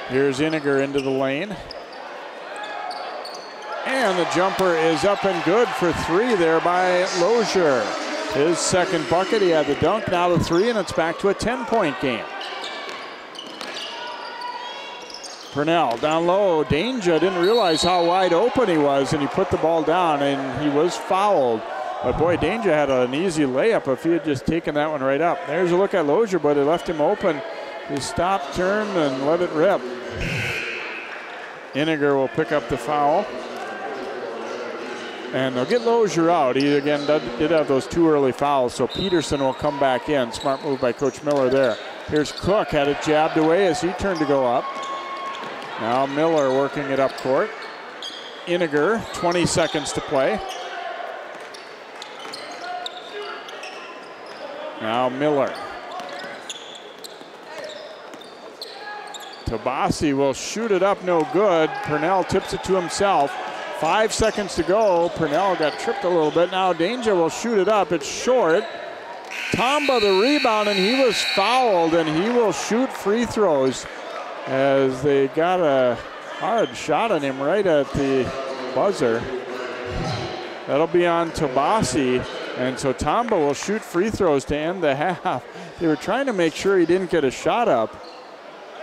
Here's Iniger into the lane. And the jumper is up and good for 3 there by Lozier. His second bucket, he had the dunk, now the 3, and it's back to a 10-point game. Purnell down low, Danger didn't realize how wide open he was, and he put the ball down, and he was fouled. But boy, Danger had an easy layup if he had just taken that one right up. There's a look at Lozier, but it left him open. He stopped, turned, and let it rip. Iniger will pick up the foul. And they'll get Lozier out. He, again, did have those 2 early fouls, so Peterson will come back in. Smart move by Coach Miller there. Here's Cook, had it jabbed away as he turned to go up. Now Miller working it up court. Iniger, 20 seconds to play. Now Miller. Tabasi will shoot it up, no good. Purnell tips it to himself. 5 seconds to go. Purnell got tripped a little bit. Now Danger will shoot it up. It's short. Tamba the rebound, and he was fouled, and he will shoot free throws as they got a hard shot on him right at the buzzer. That'll be on Tabasi, and so Tamba will shoot free throws to end the half. They were trying to make sure he didn't get a shot up,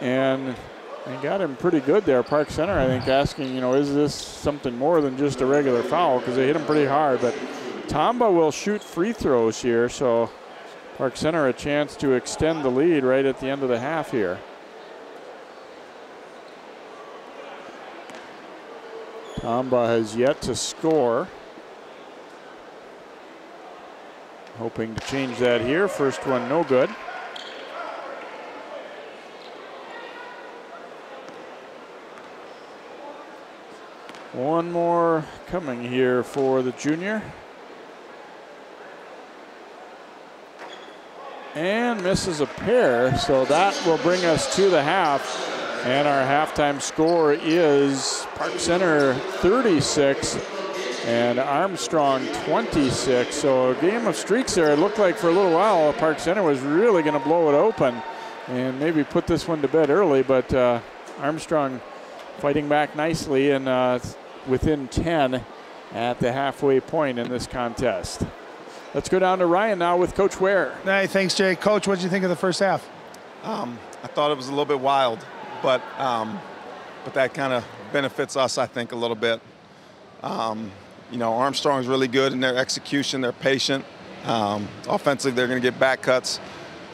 and they got him pretty good there. Park Center, I think, asking, is this something more than just a regular foul, because they hit him pretty hard. But Tamba will shoot free throws here, so Park Center a chance to extend the lead right at the end of the half here. Tamba has yet to score. Hoping to change that here. First one no good. One more coming here for the junior. And misses a pair, so that will bring us to the half. And our halftime score is Park Center 36 and Armstrong 26. So a game of streaks there. It looked like for a little while Park Center was really going to blow it open and maybe put this one to bed early, but Armstrong fighting back nicely and within 10 at the halfway point in this contest. Let's go down to Ryan now with Coach Ware. Hey, thanks, Jay. Coach, what did you think of the first half? I thought it was a little bit wild, but that kind of benefits us, I think, a little bit. Armstrong's really good in their execution. They're patient. Offensively, they're going to get back cuts.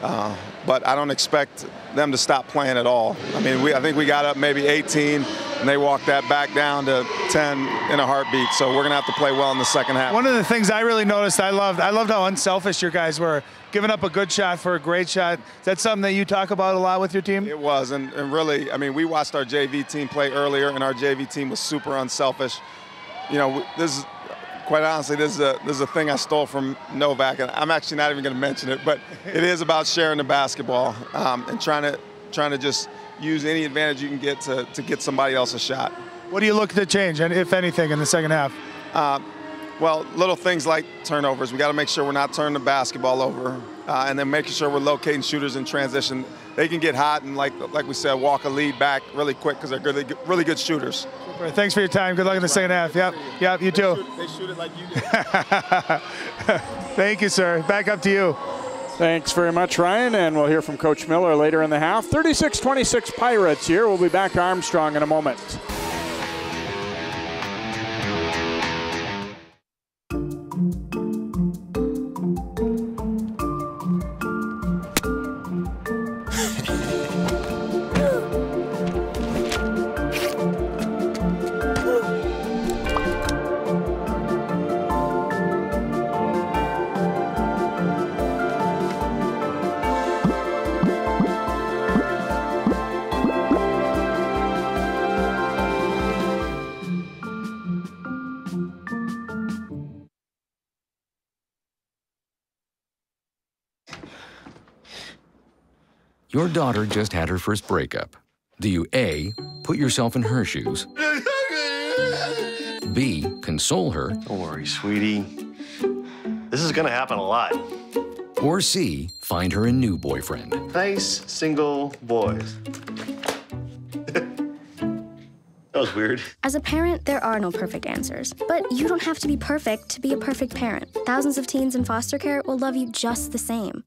But I don't expect them to stop playing at all. I think we got up maybe 18, and they walked that back down to 10 in a heartbeat. So we're going to have to play well in the second half. One of the things I really noticed, I loved how unselfish your guys were, giving up a good shot for a great shot. Is that something that you talk about a lot with your team? It was, and really, we watched our JV team play earlier, and our JV team was super unselfish. This is, quite honestly, this is a thing I stole from Novak, and I'm actually not even going to mention it, but it is about sharing the basketball and trying to just use any advantage you can get to get somebody else a shot. What do you look to change, and if anything, in the second half? Well, little things like turnovers. We got to make sure we're not turning the basketball over, and then making sure we're locating shooters in transition. They can get hot and, like we said, walk a lead back really quick because they're really good shooters. Super. Thanks for your time. Good luck in the second half. Yep, you too. They shoot it like you did. Thank you, sir. Back up to you. Thanks very much, Ryan, and we'll hear from Coach Miller later in the half. 36-26 Pirates here. We'll be back to Armstrong in a moment. Your daughter just had her first breakup. Do you A, put yourself in her shoes? B, console her? Don't worry, sweetie. This is gonna happen a lot. Or C, find her a new boyfriend? Nice, single boys. That was weird. As a parent, there are no perfect answers. But you don't have to be perfect to be a perfect parent. Thousands of teens in foster care will love you just the same.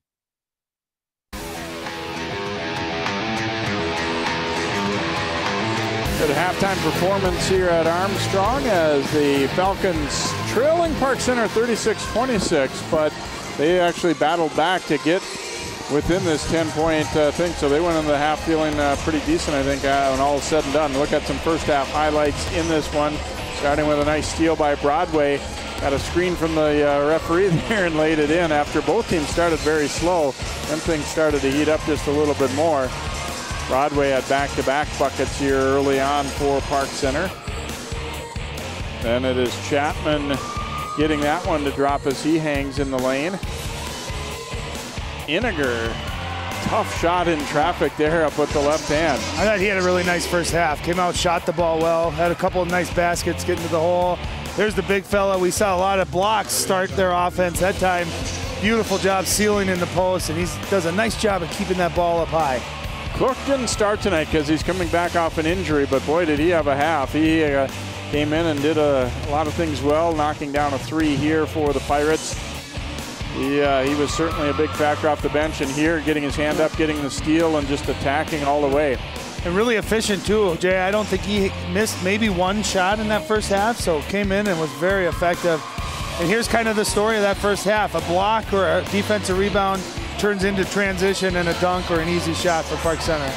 Good halftime performance here at Armstrong as the Falcons trailing Park Center 36-26, but they actually battled back to get within this 10-point thing, so they went into the half feeling pretty decent, I think, when all is said and done. Look at some first half highlights in this one, starting with a nice steal by Broadway. Got a screen from the referee there and laid it in after both teams started very slow. Then things started to heat up just a little bit more. Broadway had back-to-back buckets here early on for Park Center. Then it is Chapman getting that one to drop as he hangs in the lane. Iniger, tough shot in traffic there up with the left hand. I thought he had a really nice first half. Came out, shot the ball well, had a couple of nice baskets getting to the hole. There's the big fella. We saw a lot of blocks start their offense that time. Beautiful job sealing in the post, and he does a nice job of keeping that ball up high. Cook didn't start tonight because he's coming back off an injury, but boy, did he have a half. He came in and did a lot of things well, knocking down a 3 here for the Pirates. He was certainly a big factor off the bench, and here getting his hand up, getting the steal, and just attacking all the way. And really efficient too, Jay. I don't think he missed maybe one shot in that first half, so came in and was very effective. And here's kind of the story of that first half. A block or a defensive rebound turns into transition and a dunk or an easy shot for Park Center.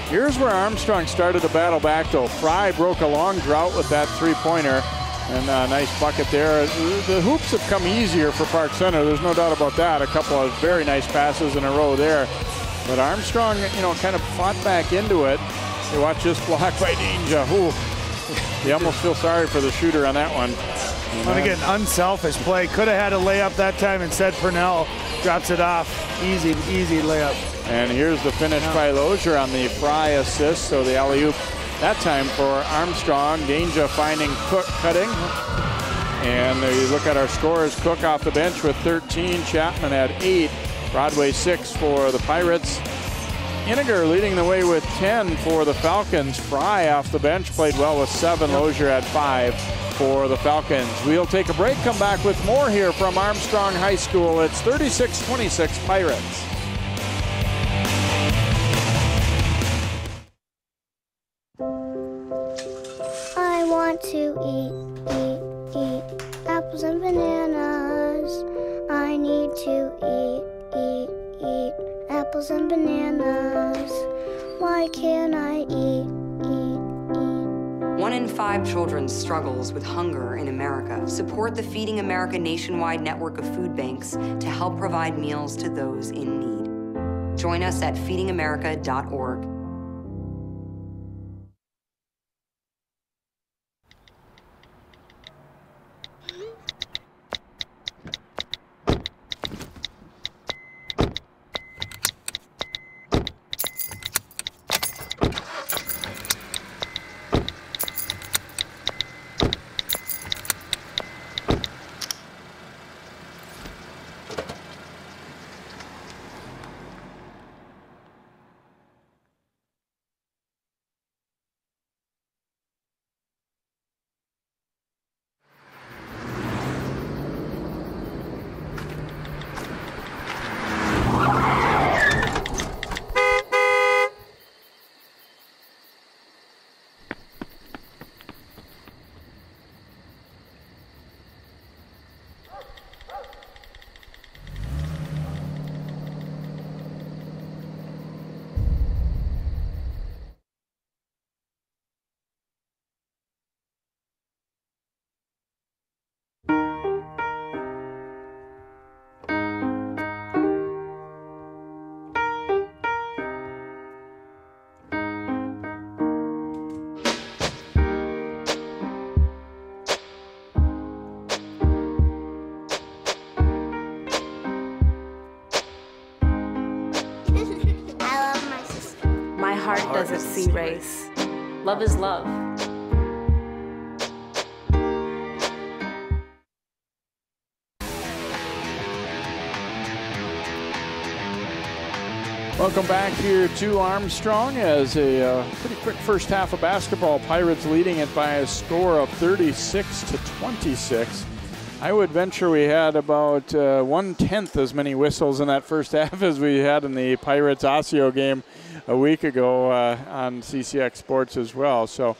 Here's where Armstrong started to battle back, though. Fry broke a long drought with that three-pointer, and a nice bucket there. The hoops have come easier for Park Center. There's no doubt about that. A couple of very nice passes in a row there. But Armstrong, kind of fought back into it. You watch this block by Ninja. Ooh, you almost feel sorry for the shooter on that one. And again, unselfish play. Could have had a layup that time. Instead, Purnell drops it off. Easy layup. And here's the finish by Lozier on the Fry assist. So the alley-oop that time for Armstrong. Danger finding Cook cutting. And you look at our scores. Cook off the bench with 13. Chapman had 8. Broadway 6 for the Pirates. Iniger leading the way with 10 for the Falcons. Fry off the bench played well with 7. Lozier had 5 for the Falcons. We'll take a break, come back with more here from Armstrong High School. It's 36-26 Pirates. I want to eat apples and bananas. I need to eat apples and bananas. Why can't I eat? 1 in 5 children struggles with hunger in America. Support the Feeding America nationwide network of food banks to help provide meals to those in need. Join us at feedingamerica.org. heart doesn't see race. Love is love. Welcome back here to Armstrong as a pretty quick first half of basketball. Pirates leading it by a score of 36-26. I would venture we had about 1/10 as many whistles in that first half as we had in the Pirates Osseo game a week ago on CCX Sports as well. So,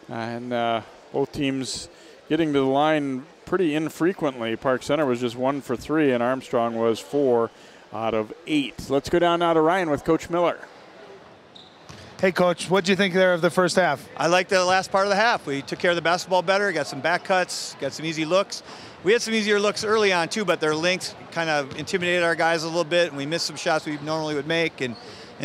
both teams getting to the line pretty infrequently. Park Center was just 1 for 3 and Armstrong was 4 out of 8. Let's go down now to Ryan with Coach Miller. Hey, Coach, what did you think there of the first half? I liked the last part of the half. We took care of the basketball better, got some back cuts, got some easy looks. We had some easier looks early on, too, but their length kind of intimidated our guys a little bit, and we missed some shots we normally would make, and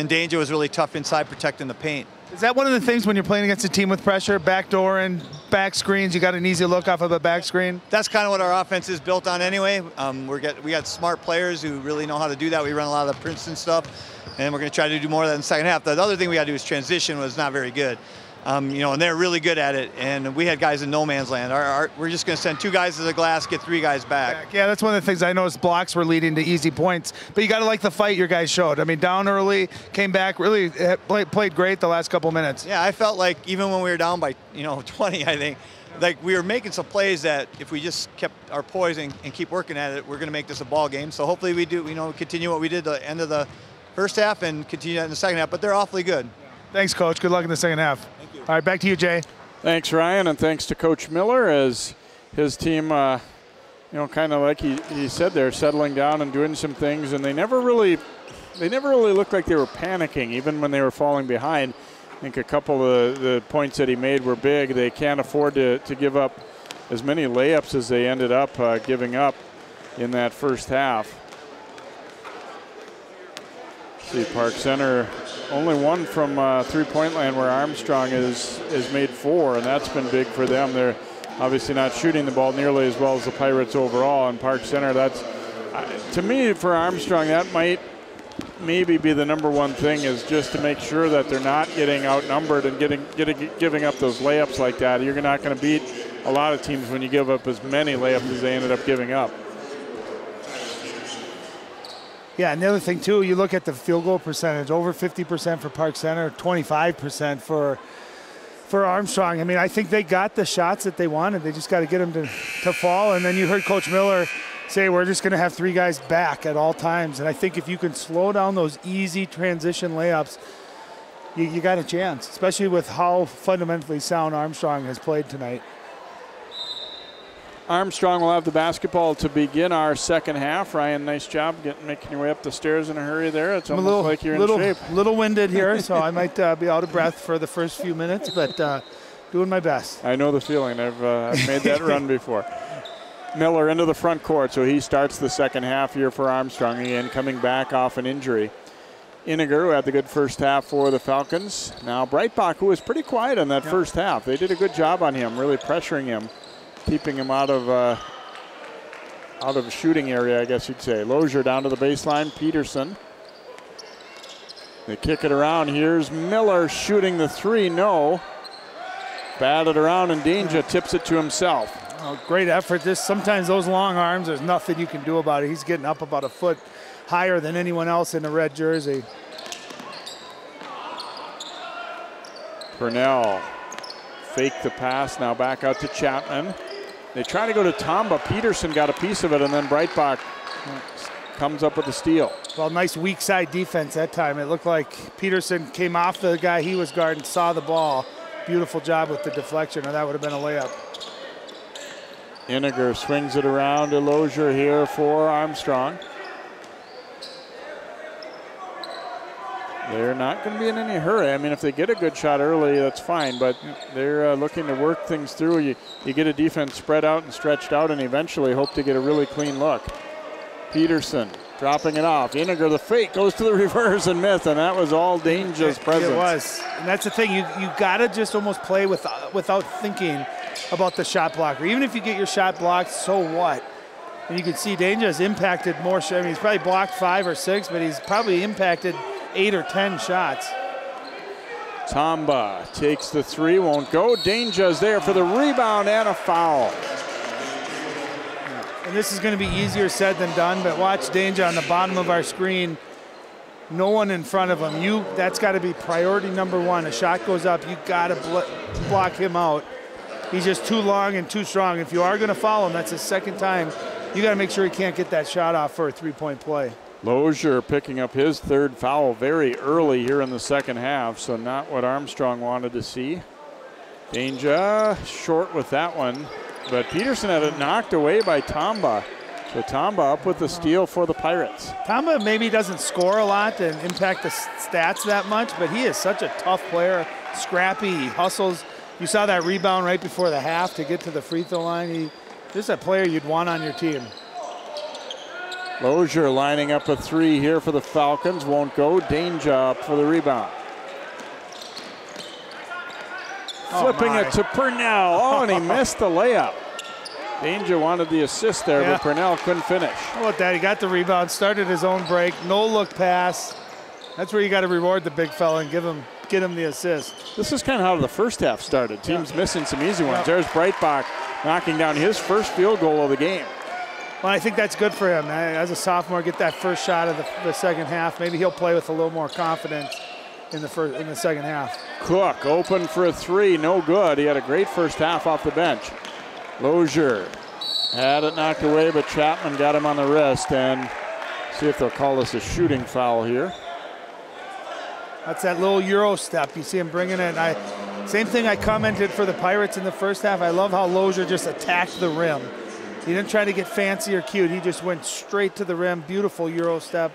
Danger was really tough inside protecting the paint. Is that one of the things when you're playing against a team with pressure, backdoor and back screens, you got an easy look off of a back screen? That's kind of what our offense is built on anyway. We got smart players who really know how to do that. We run a lot of the Princeton stuff, and we're going to try to do more of that in the second half. The other thing we got to do is transition was not very good. And they're really good at it, and we had guys in no man's land. We're just going to send 2 guys to the glass, get 3 guys back. Yeah, that's one of the things I noticed. Blocks were leading to easy points, but you got to like the fight your guys showed. I mean, down early, came back, really played great the last couple minutes. Yeah, I felt like even when we were down by 20, I think, like we were making some plays that if we just kept our poise and keep working at it, we're going to make this a ball game. So hopefully we do, continue what we did at the end of the first half and continue that in the second half. But they're awfully good. Thanks, Coach. Good luck in the second half. Thank you. All right, back to you, Jay. Thanks, Ryan, and thanks to Coach Miller as his team, kind of like he said, they're settling down and doing some things, and they never really looked like they were panicking, even when they were falling behind. I think a couple of the points that he made were big. They can't afford to give up as many layups as they ended up giving up in that first half. See, Park Center only 1 from three-point land, where Armstrong is made 4, and that's been big for them. They're obviously not shooting the ball nearly as well as the Pirates overall. And Park Center, that's to me, for Armstrong, that might maybe be the #1 thing, is just to make sure that they're not getting outnumbered and giving up those layups like that. You're not going to beat a lot of teams when you give up as many layups as they ended up giving up. Yeah, and the other thing, too, you look at the field goal percentage, over 50% for Park Center, 25% for Armstrong. I mean, I think they got the shots that they wanted. They just got to get them to fall. And then you heard Coach Miller say we're just going to have 3 guys back at all times. And I think if you can slow down those easy transition layups, you got a chance, especially with how fundamentally sound Armstrong has played tonight. Armstrong will have the basketball to begin our second half. Ryan, nice job making your way up the stairs in a hurry there. It's almost like you're in shape. Little winded here, so I might be out of breath for the first few minutes, but doing my best. I know the feeling. I've made that run before. Miller into the front court, so he starts the second half here for Armstrong again, coming back off an injury. Iniger, who had the good first half for the Falcons. Now Breitbach, who was pretty quiet in that first half. They did a good job on him, really pressuring him, keeping him out of shooting area, I guess you'd say. Lozier down to the baseline. Peterson. They kick it around. Here's Miller shooting the 3. No. Batted around, and Danger tips it to himself. Oh, great effort. Sometimes those long arms, there's nothing you can do about it. He's getting up about a foot higher than anyone else in the red jersey. Purnell fake the pass. Now back out to Chapman. They try to go to Tamba. Peterson got a piece of it, and then Breitbach comes up with the steal. Well, nice weak side defense that time. It looked like Peterson came off the guy he was guarding, saw the ball. Beautiful job with the deflection, or that would have been a layup. Iniger swings it around to Lozier here for Armstrong. They're not going to be in any hurry. I mean, if they get a good shot early, that's fine, but they're looking to work things through. You get a defense spread out and stretched out, and eventually hope to get a really clean look. Peterson dropping it off. Iniger, the fake, goes to the reverse and missed, and that was all Danger's presence. It was, and that's the thing. You got to just almost play without thinking about the shot blocker. Even if you get your shot blocked, so what? And you can see Danger has impacted more. I mean, he's probably blocked 5 or 6, but he's probably impacted 8 or 10 shots. Tamba takes the three, won't go. Danger's there for the rebound and a foul. And this is going to be easier said than done, but watch Danger on the bottom of our screen. No one in front of him. That's got to be priority number one. A shot goes up, you got to block him out. He's just too long and too strong. If you are going to foul him, that's his second time. You got to make sure he can't get that shot off for a three-point play. Lozier picking up his third foul very early here in the second half, so not what Armstrong wanted to see. Danger short with that one, but Peterson had it knocked away by Tamba. So Tamba up with the steal for the Pirates. Tamba maybe doesn't score a lot and impact the stats that much, but he is such a tough player, scrappy, he hustles. You saw that rebound right before the half to get to the free throw line. This is a player you'd want on your team. Lozier lining up a three here for the Falcons, won't go. Danger up for the rebound. Flipping it to Purnell. Oh, and he missed the layup. Danger wanted the assist there, but Purnell couldn't finish. How about that? He got the rebound, started his own break, no look pass. That's where you got to reward the big fella and get him the assist. This is kind of how the first half started. Teams missing some easy ones. There's Breitbach knocking down his first field goal of the game. Well, I think that's good for him. As a sophomore, get that first shot of the second half. Maybe he'll play with a little more confidence in the second half. Cook open for a three, no good. He had a great first half off the bench. Lozier had it knocked away, but Chapman got him on the wrist, and see if they'll call this a shooting foul here. That's that little Euro step. You see him bringing it. Same thing I commented for the Pirates in the first half. I love how Lozier just attacked the rim. He didn't try to get fancy or cute. He just went straight to the rim. Beautiful Euro step.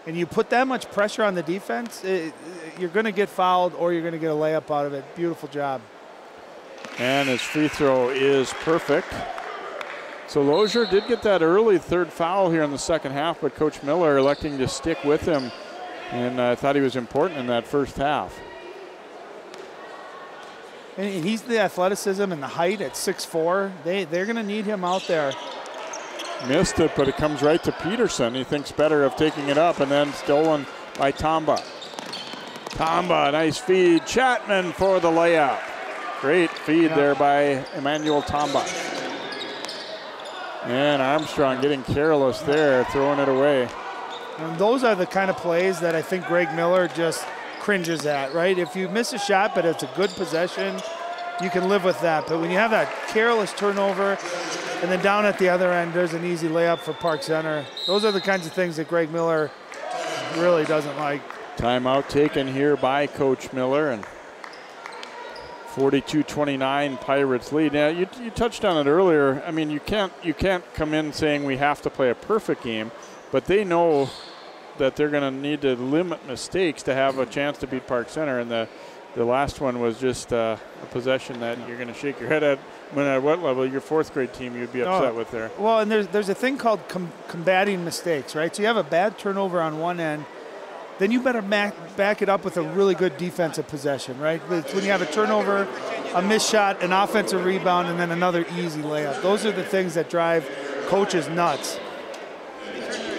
And you put that much pressure on the defense, you're going to get fouled or you're going to get a layup out of it. Beautiful job. And his free throw is perfect. So Lozier did get that early third foul here in the second half, but Coach Miller electing to stick with him, and I thought he was important in that first half. And he's the athleticism and the height at 6'4". They're going to need him out there. Missed it, but it comes right to Peterson. He thinks better of taking it up, and then stolen by Tamba. Tamba, nice feed. Chapman for the layup. Great feed there by Emmanuel Tamba. And Armstrong getting careless there, throwing it away. And those are the kind of plays that I think Greg Miller just cringes at, right? If you miss a shot, but it's a good possession, you can live with that. But when you have that careless turnover, and then down at the other end, there's an easy layup for Park Center. Those are the kinds of things that Greg Miller really doesn't like. Timeout taken here by Coach Miller, and 42-29 Pirates lead. Now you touched on it earlier. I mean, you can't come in saying we have to play a perfect game, but they know that they're going to need to limit mistakes to have a chance to beat Park Center. And the last one was just a possession that you're going to shake your head at. When at what level your fourth grade team you'd be upset with there. Well, and there's a thing called combating mistakes, right? So you have a bad turnover on one end, then you better back it up with a really good defensive possession, right? When you have a turnover, a missed shot, an offensive rebound, and then another easy layup. Those are the things that drive coaches nuts.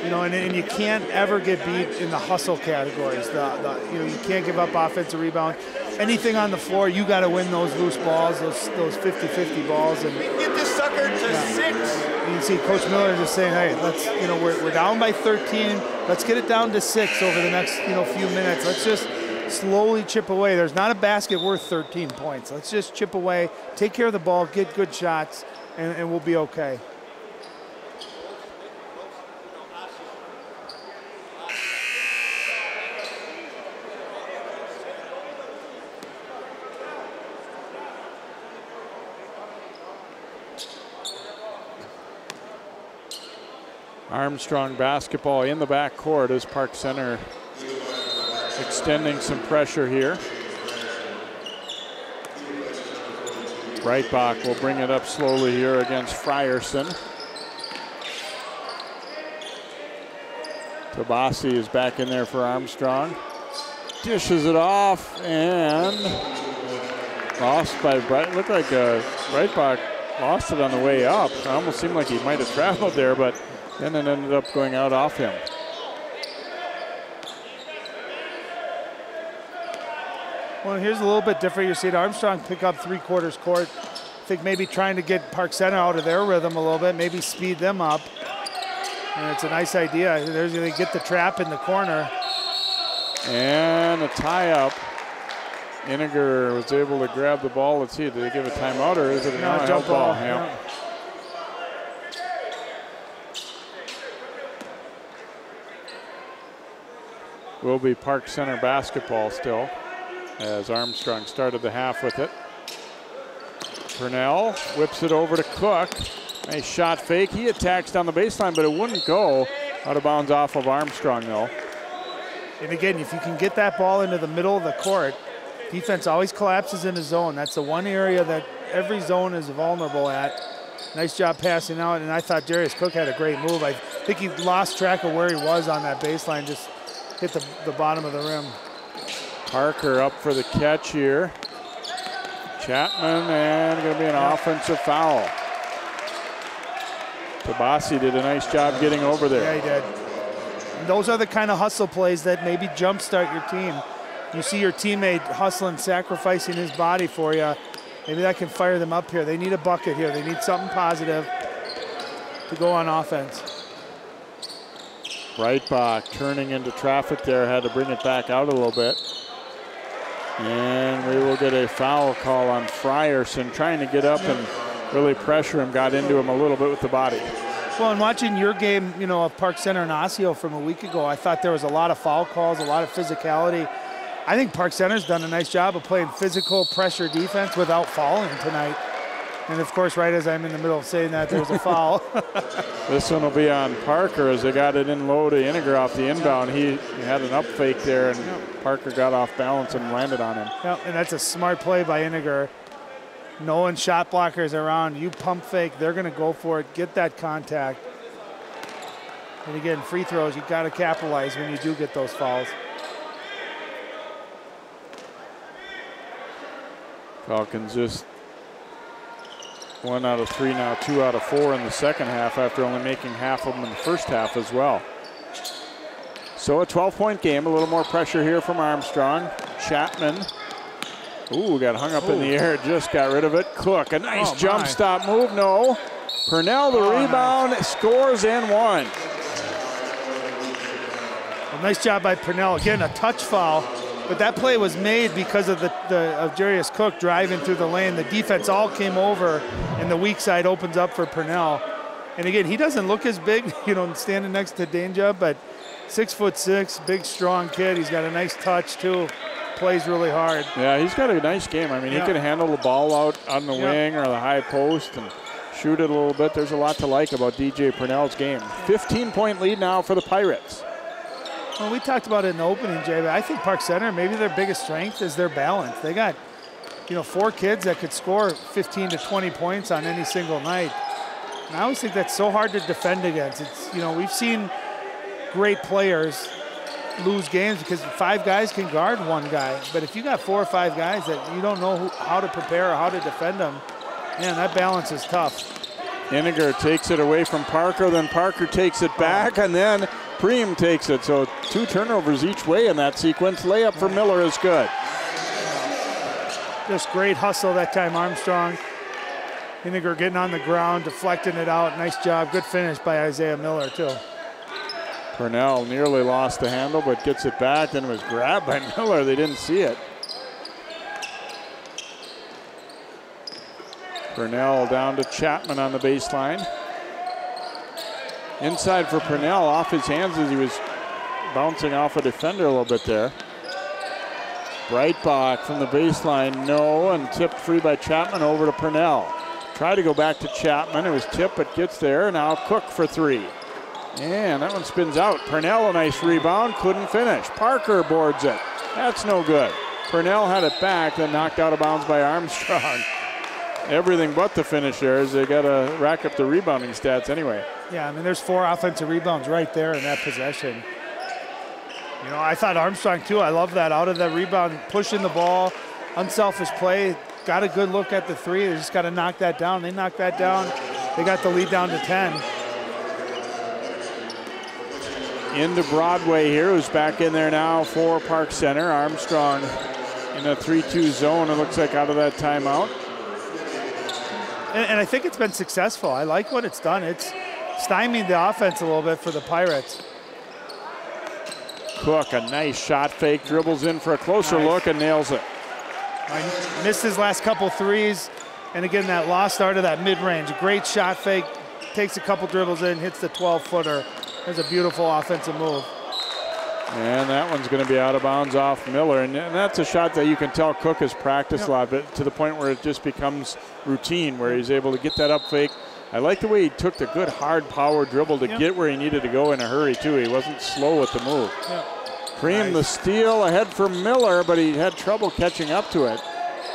You know, and you can't ever get beat in the hustle categories. You can't give up offensive rebound. Anything on the floor, you got to win those loose balls, those 50-50 balls. And get this sucker to 6. You can see Coach Miller just saying, hey, let's, we're down by 13. Let's get it down to 6 over the next, few minutes. Let's just slowly chip away. There's not a basket worth 13 points. Let's just chip away, take care of the ball, get good shots, and we'll be okay. Armstrong basketball in the backcourt as Park Center extending some pressure here. Breitbach will bring it up slowly here against Frierson. Tabasi is back in there for Armstrong. Dishes it off and lost by Bright. Looked like Breitbach lost it on the way up. It almost seemed like he might have traveled there, but then it ended up going out off him. Well, here's a little bit different. You see Armstrong pick up 3/4 court. I think maybe trying to get Park Center out of their rhythm a little bit, maybe speed them up. And it's a nice idea. There's going to get the trap in the corner. And a tie-up. Iniger was able to grab the ball. Let's see, did they give a timeout or is it a jump ball? Yeah. Will be Park Center basketball still, as Armstrong started the half with it. Purnell whips it over to Cook. Nice shot fake. He attacks down the baseline, but it wouldn't go. Out of bounds off of Armstrong, though. And again, if you can get that ball into the middle of the court, defense always collapses in the zone. That's the one area that every zone is vulnerable at. Nice job passing out, and I thought Darius Cook had a great move. I think he lost track of where he was on that baseline, just hit the bottom of the rim. Parker up for the catch here. Chapman, and going to be an offensive foul. Tabasi did a nice job getting over there. Yeah, he did. And those are the kind of hustle plays that maybe jumpstart your team. You see your teammate hustling, sacrificing his body for you. Maybe that can fire them up here. They need a bucket here. They need something positive to go on offense. Breitbach turning into traffic there, had to bring it back out a little bit. And we will get a foul call on Frierson, trying to get up and really pressure him, got into him a little bit with the body. Well, in watching your game, you know, of Park Center and Osseo from a week ago, I thought there was a lot of foul calls, a lot of physicality. I think Park Center's done a nice job of playing physical pressure defense without fouling tonight. And of course, right as I'm in the middle of saying that, there's a foul. This one will be on Parker as they got it in low to Iniger off the inbound. He had an up fake there, and Parker got off balance and landed on him. Yep, and that's a smart play by Iniger. Knowing shot blockers around, you pump fake, they're going to go for it, get that contact. And again, free throws, you've got to capitalize when you do get those fouls. Falcons just 1 out of 3 now, 2 out of 4 in the second half after only making half of them in the first half as well. So a 12-point game, a little more pressure here from Armstrong. Chapman, ooh, got hung up in the air, just got rid of it. Cook, a nice jump stop move, no. Purnell the rebound, scores and one. Well, nice job by Purnell, again a touch foul. But that play was made because of of Darius Cook driving through the lane. The defense all came over, and the weak side opens up for Purnell. And again, he doesn't look as big, you know, standing next to Danger, but 6'6", big, strong kid. He's got a nice touch too. Plays really hard. Yeah, he's got a nice game. I mean, he can handle the ball out on the wing or the high post and shoot it a little bit. There's a lot to like about DJ Purnell's game. 15-point lead now for the Pirates. Well, we talked about it in the opening, Jay, but I think Park Center, maybe their biggest strength is their balance. They got, you know, 4 kids that could score 15 to 20 points on any single night. And I always think that's so hard to defend against. It's, you know, we've seen great players lose games because 5 guys can guard 1 guy. But if you got 4 or 5 guys that you don't know how to prepare or how to defend them, man, that balance is tough. Iniger takes it away from Parker, then Parker takes it back, and then Preem takes it. So 2 turnovers each way in that sequence. Layup for Miller is good. Just great hustle that time, Armstrong. Iniger getting on the ground, deflecting it out. Nice job. Good finish by Isaiah Miller, too. Purnell nearly lost the handle, but gets it back, and it was grabbed by Miller. They didn't see it. Purnell down to Chapman on the baseline. Inside for Purnell, off his hands as he was bouncing off a defender a little bit there. Breitbach from the baseline, no, and tipped free by Chapman over to Purnell. Tried to go back to Chapman, it was tipped but gets there. Now Cook for 3. And that one spins out. Purnell a nice rebound, couldn't finish. Parker boards it, that's no good. Purnell had it back, then knocked out of bounds by Armstrong. Everything but the finish there is they got to rack up the rebounding stats anyway. Yeah, I mean, there's 4 offensive rebounds right there in that possession. You know, I thought Armstrong, too, I love that. Out of that rebound, pushing the ball, unselfish play, got a good look at the 3. They just got to knock that down. They knocked that down. They got the lead down to 10. Into Broadway here, who's back in there now for Park Center. Armstrong in a 3-2 zone, it looks like, out of that timeout. And I think it's been successful. I like what it's done. It's stymied the offense a little bit for the Pirates. Cook, a nice shot fake, dribbles in for a closer look and nails it. Missed his last couple threes. And again, that lost start of that mid-range. Great shot fake, takes a couple dribbles in, hits the 12-footer. There's a beautiful offensive move. And that one's going to be out of bounds off Miller. And that's a shot that you can tell Cook has practiced a lot, but to the point where it just becomes routine, where he's able to get that up fake. I like the way he took the good hard power dribble to get where he needed to go in a hurry, too. He wasn't slow with the move. Cream the steal ahead for Miller, but he had trouble catching up to it.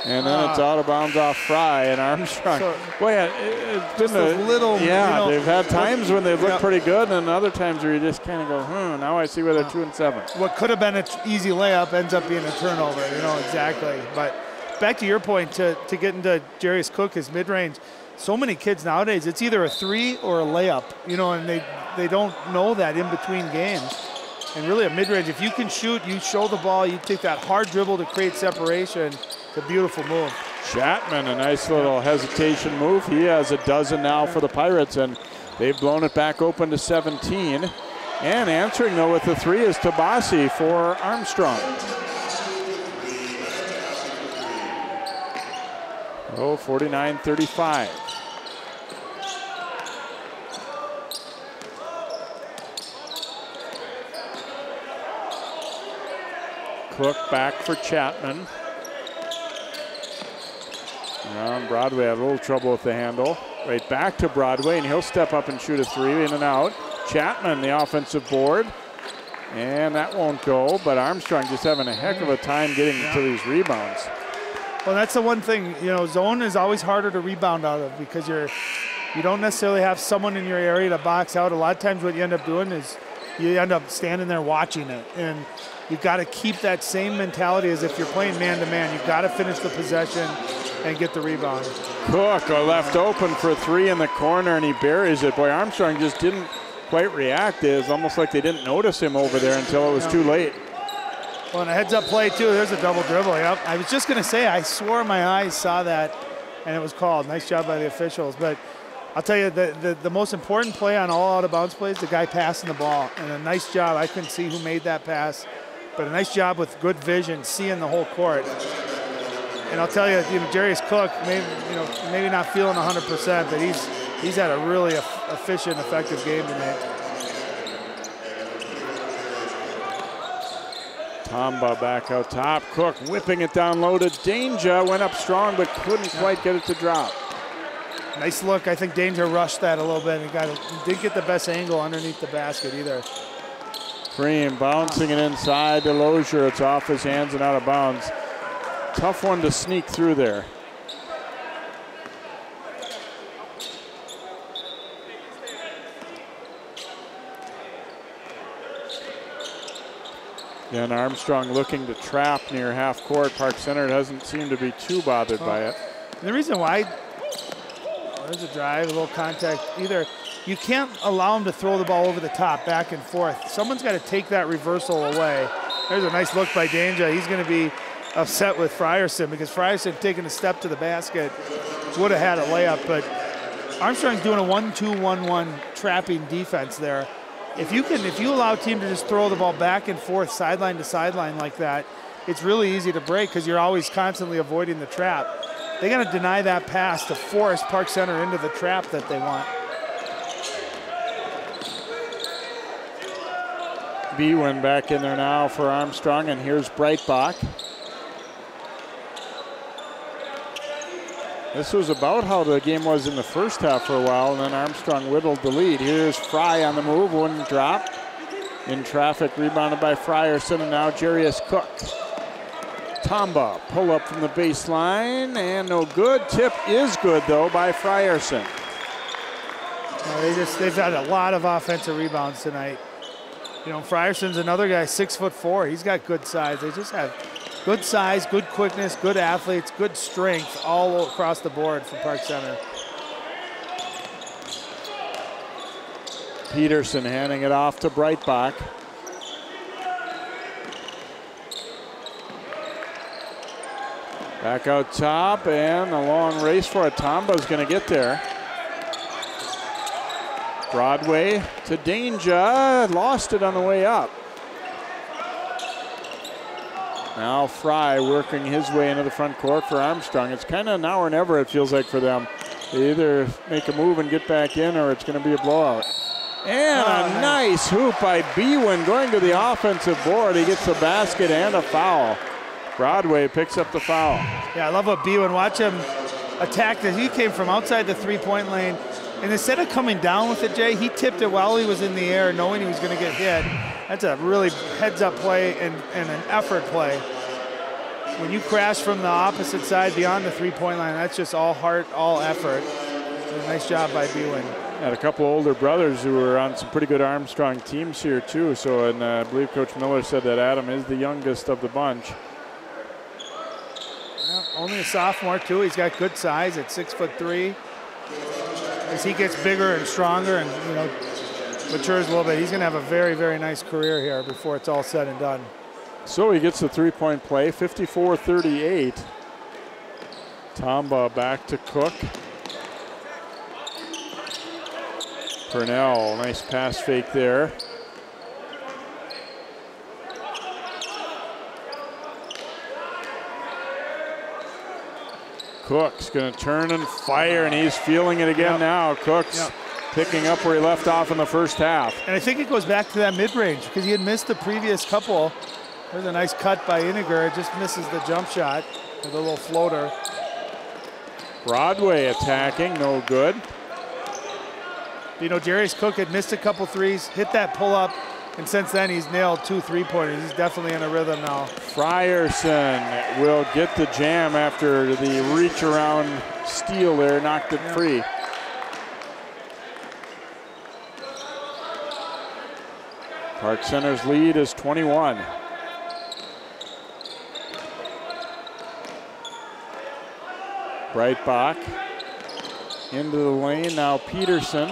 And then it's out of bounds off Fry and Armstrong. Boy, it's been a little. Yeah, they've had times when they've looked pretty good, and other times where you just kind of go, now I see where they're 2 and 7. What could have been an easy layup ends up being a turnover, exactly. But back to your point, to get into Darius Cook, his mid-range, so many kids nowadays, it's either a 3 or a layup, and they don't know that in between games. And really a mid-range, if you can shoot, you show the ball, you take that hard dribble to create separation. It's a beautiful move. Chapman, a nice little hesitation move. He has a dozen now for the Pirates, and they've blown it back open to 17. And answering, though, with the 3 is Tabasi for Armstrong. Oh, 49-35. Cook back for Chapman. Around Broadway had a little trouble with the handle. Right back to Broadway, and he'll step up and shoot a 3 in and out. Chapman, the offensive board. And that won't go, but Armstrong just having a heck of a time getting to these rebounds. Well, that's the one thing, zone is always harder to rebound out of because you don't necessarily have someone in your area to box out. A lot of times what you end up doing is you end up standing there watching it. And you've got to keep that same mentality as if you're playing man-to-man. You've got to finish the possession and get the rebound. Cook left open for 3 in the corner, and he buries it. Boy, Armstrong just didn't quite react. It's almost like they didn't notice him over there until it was too late. Well, and a heads-up play, too. There's a double dribble. Yep. I was just going to say, I swore my eyes saw that, and it was called. Nice job by the officials. But I'll tell you, the most important play on all out-of-bounds plays, the guy passing the ball. And a nice job. I couldn't see who made that pass, but a nice job with good vision, seeing the whole court. And I'll tell you, Darius Cook, maybe not feeling 100%, but he's had a really efficient, effective game tonight. Tamba back out top. Cook whipping it down low to Danger. Went up strong, but couldn't quite get it to drop. Nice look. I think Danger rushed that a little bit. He didn't get the best angle underneath the basket either. Cream bouncing it inside to Lozier. It's off his hands and out of bounds. Tough one to sneak through there. And Armstrong looking to trap near half court. Park Center doesn't seem to be too bothered by it. And the reason why, there's a drive, a little contact. Either you can't allow him to throw the ball over the top, back and forth. Someone's got to take that reversal away. There's a nice look by Danger. He's going to be upset with Frierson because Frierson taking a step to the basket would have had a layup, but Armstrong's doing a 1-2-1-1 trapping defense there. If you allow a team to just throw the ball back and forth, sideline to sideline like that, it's really easy to break because you're always constantly avoiding the trap. They got to deny that pass to force Park Center into the trap that they want. Bwin back in there now for Armstrong, and here's Breitbach. This was about how the game was in the first half for a while, and then Armstrong whittled the lead. Here's Fry on the move, wouldn't drop. In traffic, rebounded by Frierson, and now Darius Cook. Tamba, pull up from the baseline, and no good. Tip is good, though, by Frierson. They've had a lot of offensive rebounds tonight. Frierson's another guy, 6'4". He's got good size. They just have good size, good quickness, good athletes, good strength all across the board from Park Center. Peterson handing it off to Breitbach. Back out top, and a long race for it. Tomba's going to get there. Broadway to danger, lost it on the way up. Now Fry working his way into the front court for Armstrong. It's kind of now or never, it feels like, for them. They either make a move and get back in, or it's going to be a blowout. And a nice hoop by Bwin going to the offensive board. He gets the basket and a foul. Broadway picks up the foul. Yeah, I love what Bwin, watch him attack this. He came from outside the three-point lane, and instead of coming down with it, Jay, he tipped it while he was in the air, knowing he was going to get hit. That's a really heads-up play and an effort play. When you crash from the opposite side beyond the three-point line, that's just all heart, all effort. Nice job by Bwin. Had a couple older brothers who were on some pretty good Armstrong teams here too. So, and I believe Coach Miller said that Adam is the youngest of the bunch. Well, only a sophomore too. He's got good size at 6'3". As he gets bigger and stronger and matures a little bit, he's going to have a very, very nice career here before it's all said and done. So he gets the three-point play, 54-38. Tomba back to Cook. Purnell, nice pass fake there. Cook's going to turn and fire, and he's feeling it again now. Cook's picking up where he left off in the first half. And I think it goes back to that mid-range because he had missed the previous couple. There's a nice cut by Iniger. It just misses the jump shot with a little floater. Broadway attacking, no good. Darius Cook had missed a couple threes, hit that pull-up, and since then he's nailed 2 3-pointers. He's definitely in a rhythm now. Frierson will get the jam after the reach-around steal there, knocked it free. Park Center's lead is 21. Breitbach into the lane, now Peterson.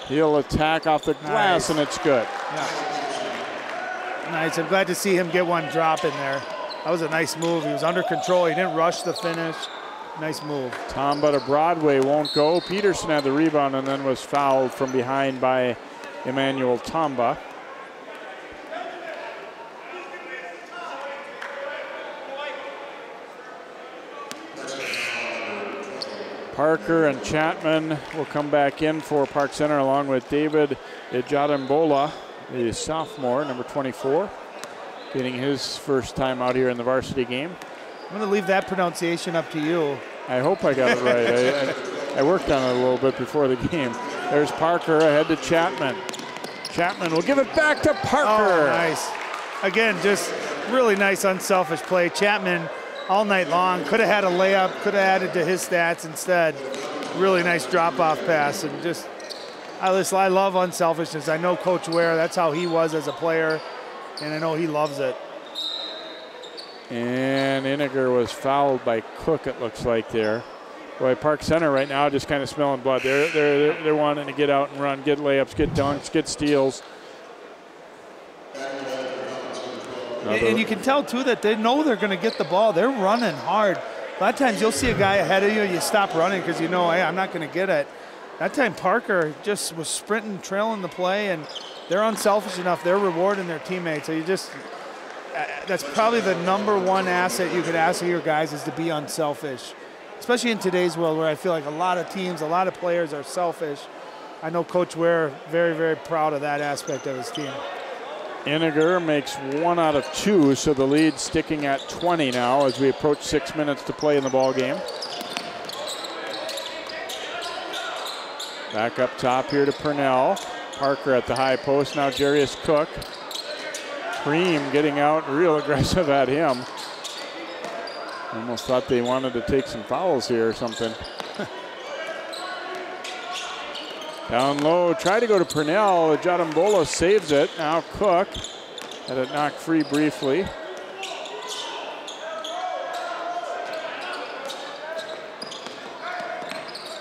He'll attack off the glass, and it's good. Yeah. Nice, I'm glad to see him get one drop in there. That was a nice move. He was under control, he didn't rush the finish. Nice move. Tomba to Broadway won't go. Peterson had the rebound and then was fouled from behind by Emmanuel Tomba. Parker and Chapman will come back in for Park Center along with David Ejadambola, the sophomore, number 24, getting his first time out here in the varsity game. I'm going to leave that pronunciation up to you. I hope I got it right. I worked on it a little bit before the game. There's Parker ahead to Chapman. Chapman will give it back to Parker. Oh, nice. Again, just really nice unselfish play. Chapman all night long. Could have had a layup, could have added to his stats instead. Really nice drop-off pass. And just, I love unselfishness. I know Coach Ware, that's how he was as a player, and I know he loves it. And Iniger was fouled by Cook, it looks like there. Boy, Park Center right now just kind of smelling blood. They're wanting to get out and run, get layups, get dunks, get steals. And you can tell, too, that they know they're going to get the ball. They're running hard. A lot of times you'll see a guy ahead of you, you stop running because you know, hey, I'm not going to get it. That time Parker just was sprinting, trailing the play, and they're unselfish enough. They're rewarding their teammates. So you just, that's probably the #1 asset you could ask of your guys is to be unselfish, especially in today's world where I feel like a lot of teams, a lot of players are selfish. I know Coach Ware very, very proud of that aspect of his team. Iniger makes 1 out of 2, so the lead sticking at 20 now as we approach 6 minutes to play in the ball game. Back up top here to Purnell. Parker at the high post, now Darius Cook. Cream getting out real aggressive at him. Almost thought they wanted to take some fouls here or something. Down low, try to go to Purnell. Jadambola saves it. Now Cook had it knocked free briefly.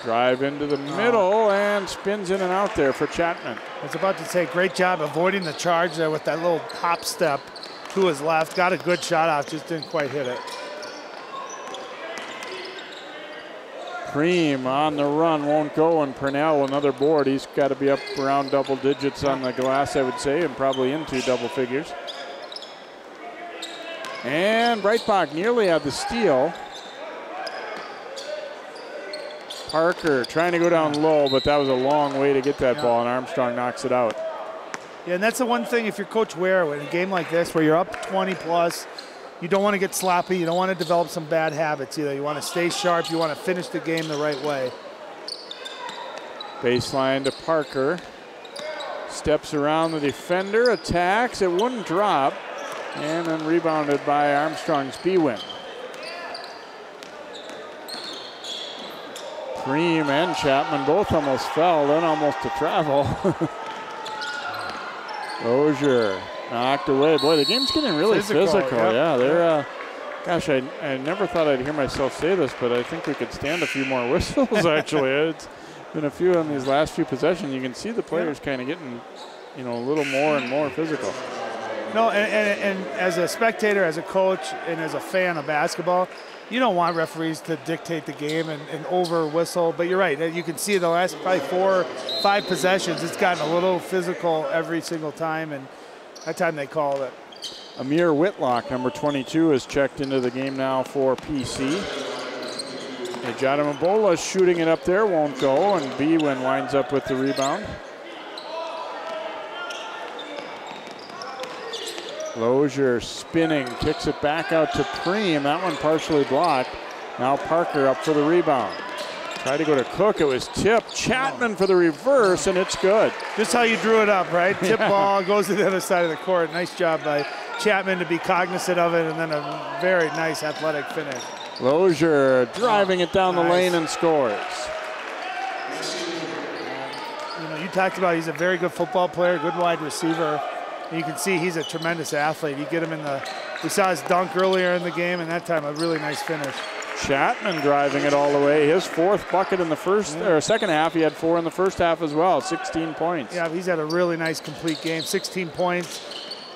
Drive into the middle and spins in and out there for Chapman. I was about to say, great job avoiding the charge there with that little hop step to his left. Got a good shot off, just didn't quite hit it. Preem on the run, won't go, and Purnell another board. He's got to be up around double digits on the glass, I would say, and probably into double figures. And Breitbach nearly had the steal. Parker trying to go down low, but that was a long way to get that ball, and Armstrong knocks it out. Yeah, and that's the one thing if you're Coach Ware in a game like this where you're up 20 plus, you don't want to get sloppy. You don't want to develop some bad habits either. You want to stay sharp. You want to finish the game the right way. Baseline to Parker. Steps around the defender, attacks. It wouldn't drop. And then rebounded by Armstrong's B-Win. Preem and Chapman both almost fell, then almost to travel. Ozier knocked away. Boy, the game's getting really physical. Yep. Yeah, they're, gosh, I never thought I'd hear myself say this, but I think we could stand a few more whistles, actually. It's been a few on these last few possessions. You can see the players kind of getting, you know, a little more and more physical. No, and as a spectator, as a coach, and as a fan of basketball, you don't want referees to dictate the game and over whistle. But you're right. You can see the last probably 4 or 5 possessions, it's gotten a little physical every single time, and that time they called it. Amir Whitlock, number 22, is checked into the game now for PC. Jadamobola shooting it up there, won't go, and B-Win winds up with the rebound. Lozier spinning, kicks it back out to Preem. That one partially blocked. Now Parker up for the rebound. Tried to go to Cook, it was tipped. Chapman for the reverse, and it's good. Just how you drew it up, right? Tip ball, goes to the other side of the court. Nice job by Chapman to be cognizant of it, and then a very nice athletic finish. Lozier driving it down the lane and scores. You know, you talked about he's a very good football player, good wide receiver. And you can see he's a tremendous athlete. You get him in the, we saw his dunk earlier in the game, and that time a really nice finish. Chapman driving it all the way. His 4th bucket in the first or second half. He had 4 in the first half as well. 16 points. Yeah, he's had a really nice complete game. 16 points,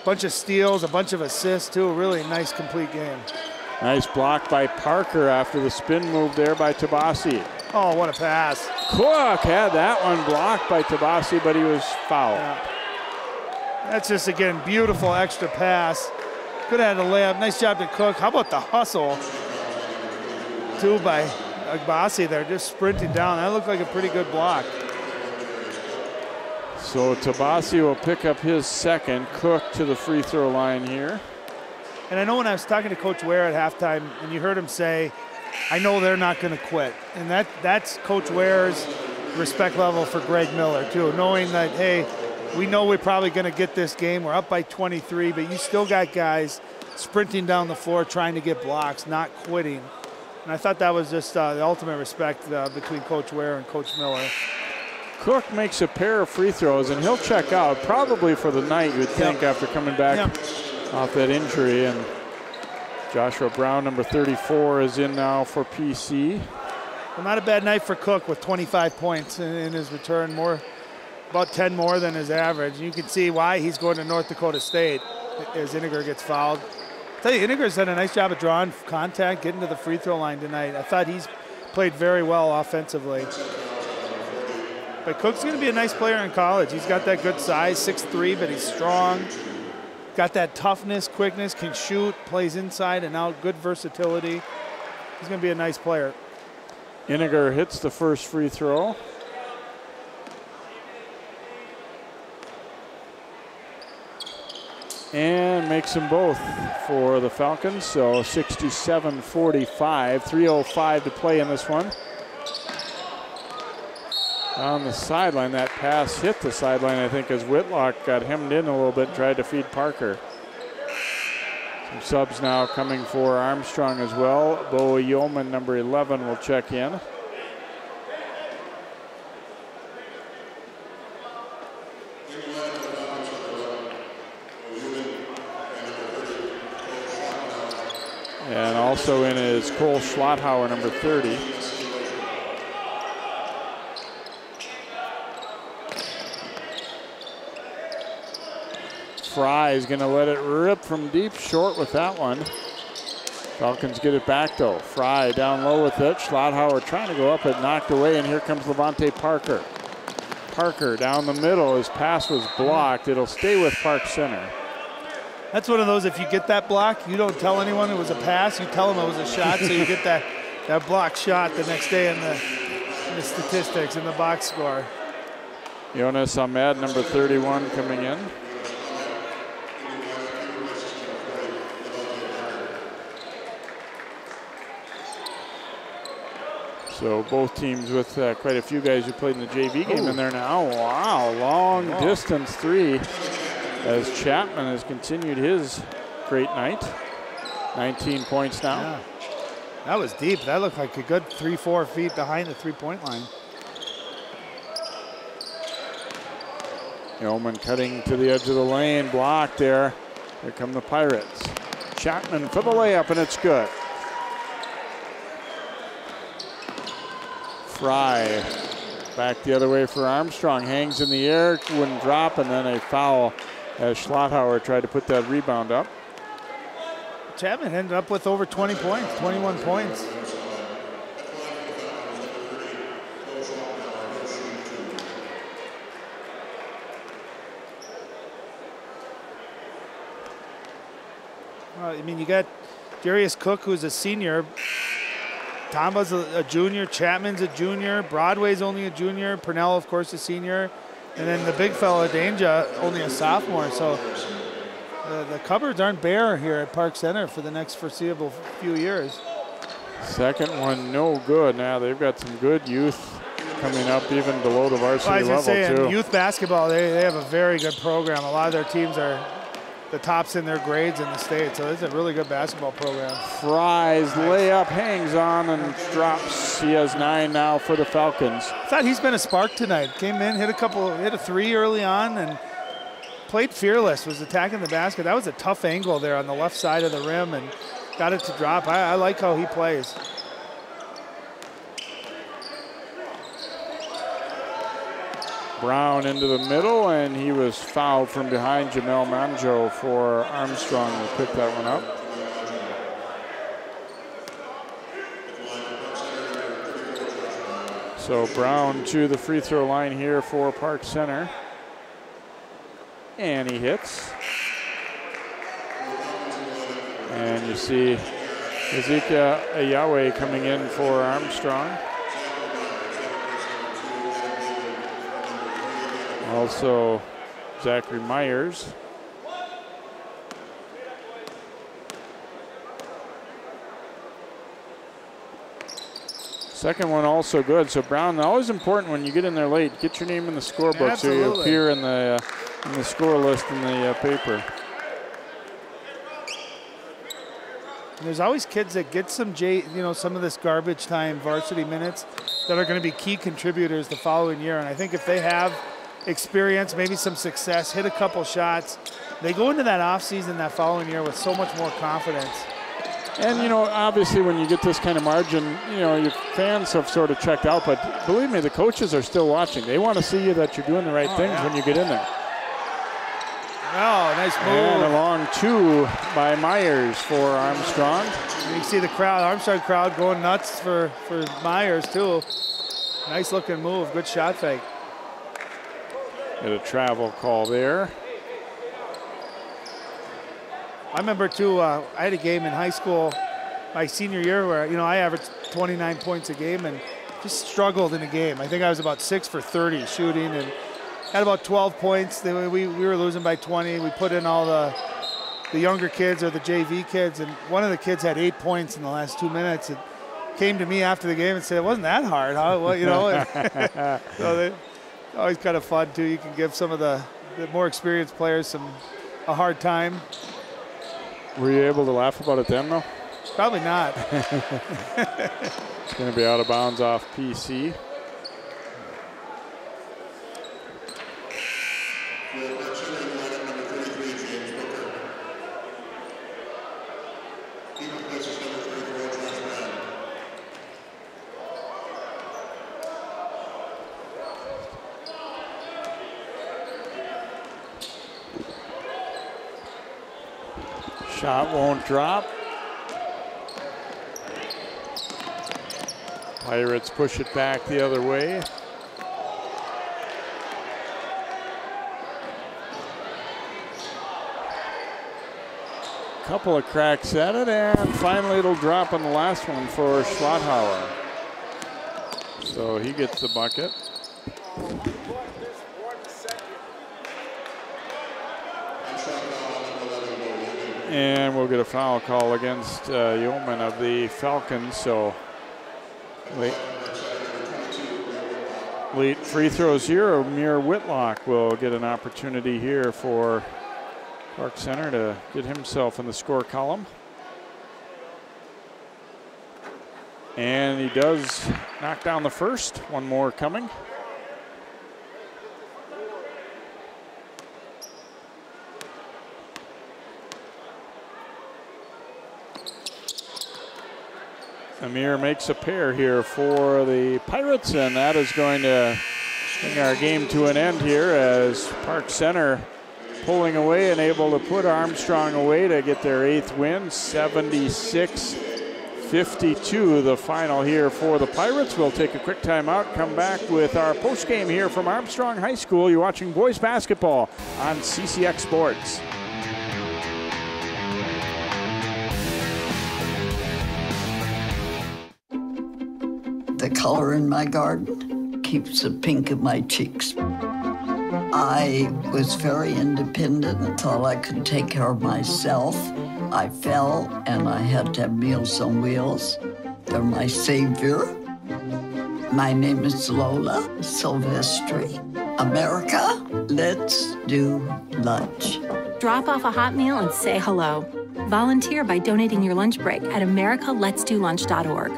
bunch of steals, a bunch of assists too. A really nice complete game. Nice block by Parker after the spin move there by Tabasi. Oh, what a pass! Cook had that one blocked by Tabasi, but he was fouled. Yeah. That's just, again, beautiful extra pass. Could have had a layup. Nice job to Cook. How about the hustle, too, by Agbasi there, just sprinting down. That looked like a pretty good block. So Tabasi will pick up his second. Cook to the free throw line here. And I know when I was talking to Coach Ware at halftime, and you heard him say, I know they're not going to quit. And that's Coach Ware's respect level for Greg Miller, too, knowing that, hey, we know we're probably going to get this game. We're up by 23, but you still got guys sprinting down the floor trying to get blocks, not quitting. And I thought that was just the ultimate respect between Coach Ware and Coach Miller. Cook makes a pair of free throws, and he'll check out probably for the night, you would think, after coming back off that injury. And Joshua Brown, number 34, is in now for PC. Well, not a bad night for Cook with 25 points in his return, about 10 more than his average. You can see why he's going to North Dakota State as Iniger gets fouled. I tell you, Iniger's done a nice job of drawing contact, getting to the free throw line tonight. I thought he's played very well offensively. But Cook's going to be a nice player in college. He's got that good size, 6'3", but he's strong. Got that toughness, quickness, can shoot, plays inside and out, good versatility. He's going to be a nice player. Iniger hits the first free throw. And makes them both for the Falcons, so 67-45, 3:05 to play in this one. On the sideline, that pass hit the sideline, I think, as Whitlock got hemmed in a little bit, tried to feed Parker. Some subs now coming for Armstrong as well. Bo Yeoman, number 11, will check in. And also in is Cole Schlotthauer, number 30. Fry is going to let it rip from deep, short with that one. Falcons get it back though. Fry down low with it. Schlotthauer trying to go up, it knocked away, and here comes Levante Parker. Parker down the middle. His pass was blocked. It'll stay with Park Center. That's one of those, if you get that block, you don't tell anyone it was a pass. You tell them it was a shot, so you get that block shot the next day in the statistics, in the box score. Jonas Ahmed, number 31, coming in. So both teams with quite a few guys who played in the JV game in there now. Wow, long distance three as Chapman has continued his great night. 19 points now. Yeah. That was deep. That looked like a good 3-4 feet behind the three-point line. Yeoman cutting to the edge of the lane, blocked there. Here come the Pirates. Chapman for the layup, and it's good. Fry back the other way for Armstrong. Hangs in the air, wouldn't drop, and then a foul as Schlotthauer tried to put that rebound up. Chapman ended up with over 20 points, 21 points. Well, I mean, you got Darius Cook, who's a senior. Tamba's a junior. Chapman's a junior. Broadway's only a junior. Purnell, of course, a senior. And then the big fella, Danja, only a sophomore. So the cupboards aren't bare here at Park Center for the next foreseeable few years. Second one, no good. Now they've got some good youth coming up even below the varsity level, too. Youth basketball, they have a very good program. A lot of their teams are the tops in their grades in the state, so it's a really good basketball program. Fry's layup hangs on and drops. He has 9 now for the Falcons. I thought he's been a spark tonight. Came in, hit a three early on, and played fearless, was attacking the basket. That was a tough angle there on the left side of the rim and got it to drop. I like how he plays. Brown into the middle, and he was fouled from behind. Jamel Manjo for Armstrong to pick that one up. So Brown to the free throw line here for Park Center. And he hits. And you see Ezekiel Ayawe coming in for Armstrong. Also, Zachary Myers. Second one also good. So Brown, always important when you get in there late, get your name in the scorebook so you appear in the score list in the paper. There's always kids that get some some of this garbage time varsity minutes that are going to be key contributors the following year. And I think if they have experience, maybe some success, hit a couple shots, they go into that off season that following year with so much more confidence. And, obviously when you get this kind of margin, your fans have sort of checked out, but believe me, the coaches are still watching. They want to see you that you're doing the right things when you get in there. Oh, nice move. And a long two by Myers for Armstrong. You can see the crowd, Armstrong crowd going nuts for Myers too. Nice looking move, good shot fake. Get a travel call there. I remember too, I had a game in high school my senior year where, I averaged 29 points a game and just struggled in a game. I think I was about 6 for 30 shooting and had about 12 points. We were losing by 20. We put in all the younger kids or the JV kids, and one of the kids had 8 points in the last 2 minutes. It came to me after the game and said, it wasn't that hard, huh? Well, so always kind of fun too. You can give some of the more experienced players a hard time. Were you able to laugh about it then, though? Probably not. It's going to be out of bounds off PC. Shot won't drop. Pirates push it back the other way. Couple of cracks at it, and finally it'll drop on the last one for Schlotthauer. So he gets the bucket. And we'll get a foul call against Yeoman of the Falcons. So late free throws here. Amir Whitlock will get an opportunity here for Park Center to get himself in the score column. And he does knock down the first. One more coming. Amir makes a pair here for the Pirates, and that is going to bring our game to an end here as Park Center pulling away and able to put Armstrong away to get their 8th win. 76-52 the final here for the Pirates. We'll take a quick timeout, come back with our post-game here from Armstrong High School. You're watching boys basketball on CCX Sports. The color in my garden keeps the pink in my cheeks. I was very independent and thought I could take care of myself. I fell and I had to have Meals on Wheels. They're my savior. My name is Lola Silvestri. America, let's do lunch. Drop off a hot meal and say hello. Volunteer by donating your lunch break at americaletsdolunch.org.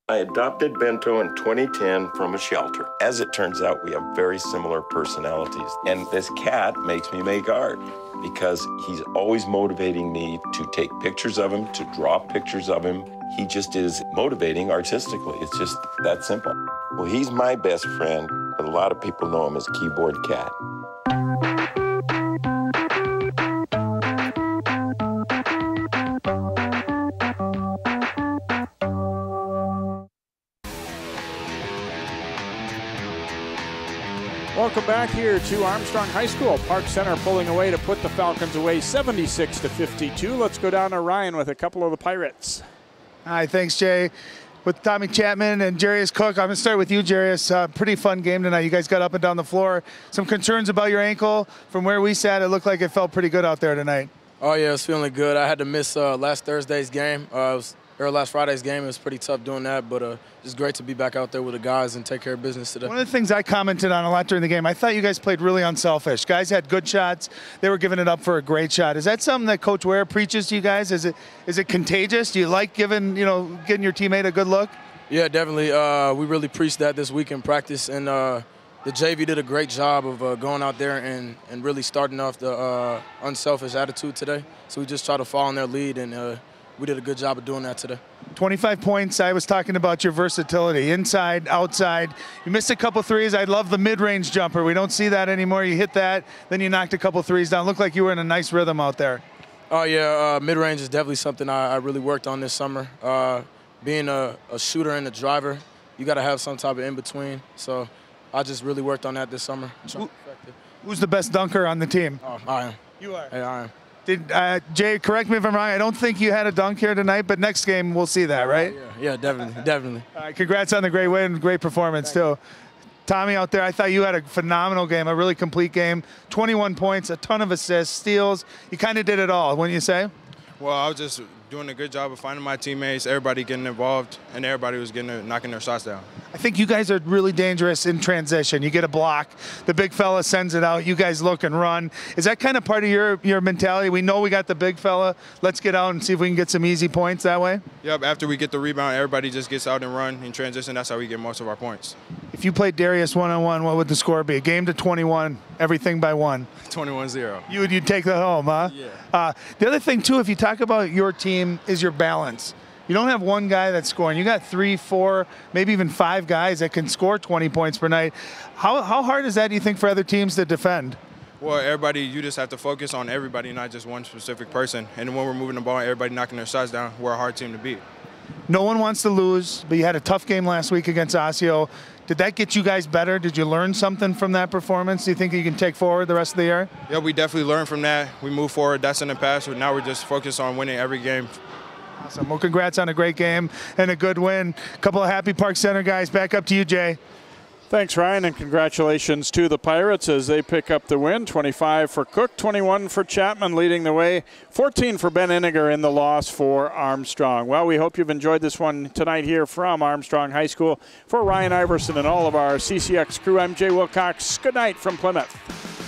I adopted Bento in 2010 from a shelter. As it turns out, we have very similar personalities. And this cat makes me make art because he's always motivating me to take pictures of him, to draw pictures of him. He just is motivating artistically. It's just that simple. Well, he's my best friend, but a lot of people know him as Keyboard Cat. Welcome back here to Armstrong High School. Park Center pulling away to put the Falcons away 76-52. Let's go down to Ryan with a couple of the Pirates. Hi, thanks, Jay. With Tommy Chapman and Darius Cook, I'm going to start with you, Darius. Pretty fun game tonight. You guys got up and down the floor. Some concerns about your ankle. From where we sat, it looked like it felt pretty good out there tonight. Oh, yeah, it was feeling good. I had to miss last Thursday's game. Last Friday's game. It was pretty tough doing that, but it's great to be back out there with the guys and take care of business today. One of the things I commented on a lot during the game, I thought you guys played really unselfish. Guys had good shots. They were giving it up for a great shot. Is that something that Coach Ware preaches to you guys? Is it contagious? Do you like getting your teammate a good look? Yeah, definitely. We really preached that this week in practice, and the JV did a great job of going out there and really starting off the unselfish attitude today. So we just try to follow in their lead, and we did a good job of doing that today. 25 points. I was talking about your versatility, inside, outside. You missed a couple threes. I love the mid-range jumper. We don't see that anymore. You hit that, then you knocked a couple threes down. Looked like you were in a nice rhythm out there. Oh, yeah. Mid-range is definitely something I really worked on this summer. Being a shooter and a driver, you got to have some type of in-between. So I just really worked on that this summer. Who's the best dunker on the team? Oh, I am. You are? Hey, I am. Jay, correct me if I'm wrong. I don't think you had a dunk here tonight, but next game we'll see that, right? Yeah, definitely. All right, congrats on the great win, great performance too. Tommy out there, I thought you had a phenomenal game, a really complete game. 21 points, a ton of assists, steals. You kind of did it all, wouldn't you say? Well, I was just doing a good job of finding my teammates, everybody getting involved, and everybody was knocking their shots down. I think you guys are really dangerous in transition. You get a block, the big fella sends it out, you guys look and run. Is that kind of part of your mentality? We know we got the big fella. Let's get out and see if we can get some easy points that way? Yep, after we get the rebound, everybody just gets out and run in transition. That's how we get most of our points. If you played Darius one-on-one, what would the score be? A game to 21, everything by one. 21-0. You'd take that home, huh? Yeah. The other thing, too, if you talk about your team, is your balance. You don't have one guy that's scoring. You got 3, 4, maybe even 5 guys that can score 20 points per night. How hard is that, do you think, for other teams to defend? Well, everybody, you just have to focus on everybody, not just one specific person. And when we're moving the ball, everybody knocking their shots down, we're a hard team to beat. No one wants to lose, but you had a tough game last week against Osseo. Did that get you guys better? Did you learn something from that performance? Do you think you can take forward the rest of the year? Yeah, we definitely learned from that. We moved forward. That's in the past. But now we're just focused on winning every game. Awesome. Well, congrats on a great game and a good win. A couple of happy Park Center guys. Back up to you, Jay. Thanks, Ryan, and congratulations to the Pirates as they pick up the win. 25 for Cook, 21 for Chapman leading the way, 14 for Ben Iniger in the loss for Armstrong. Well, we hope you've enjoyed this one tonight here from Armstrong High School. For Ryan Iverson and all of our CCX crew, I'm Jay Wilcox. Good night from Plymouth.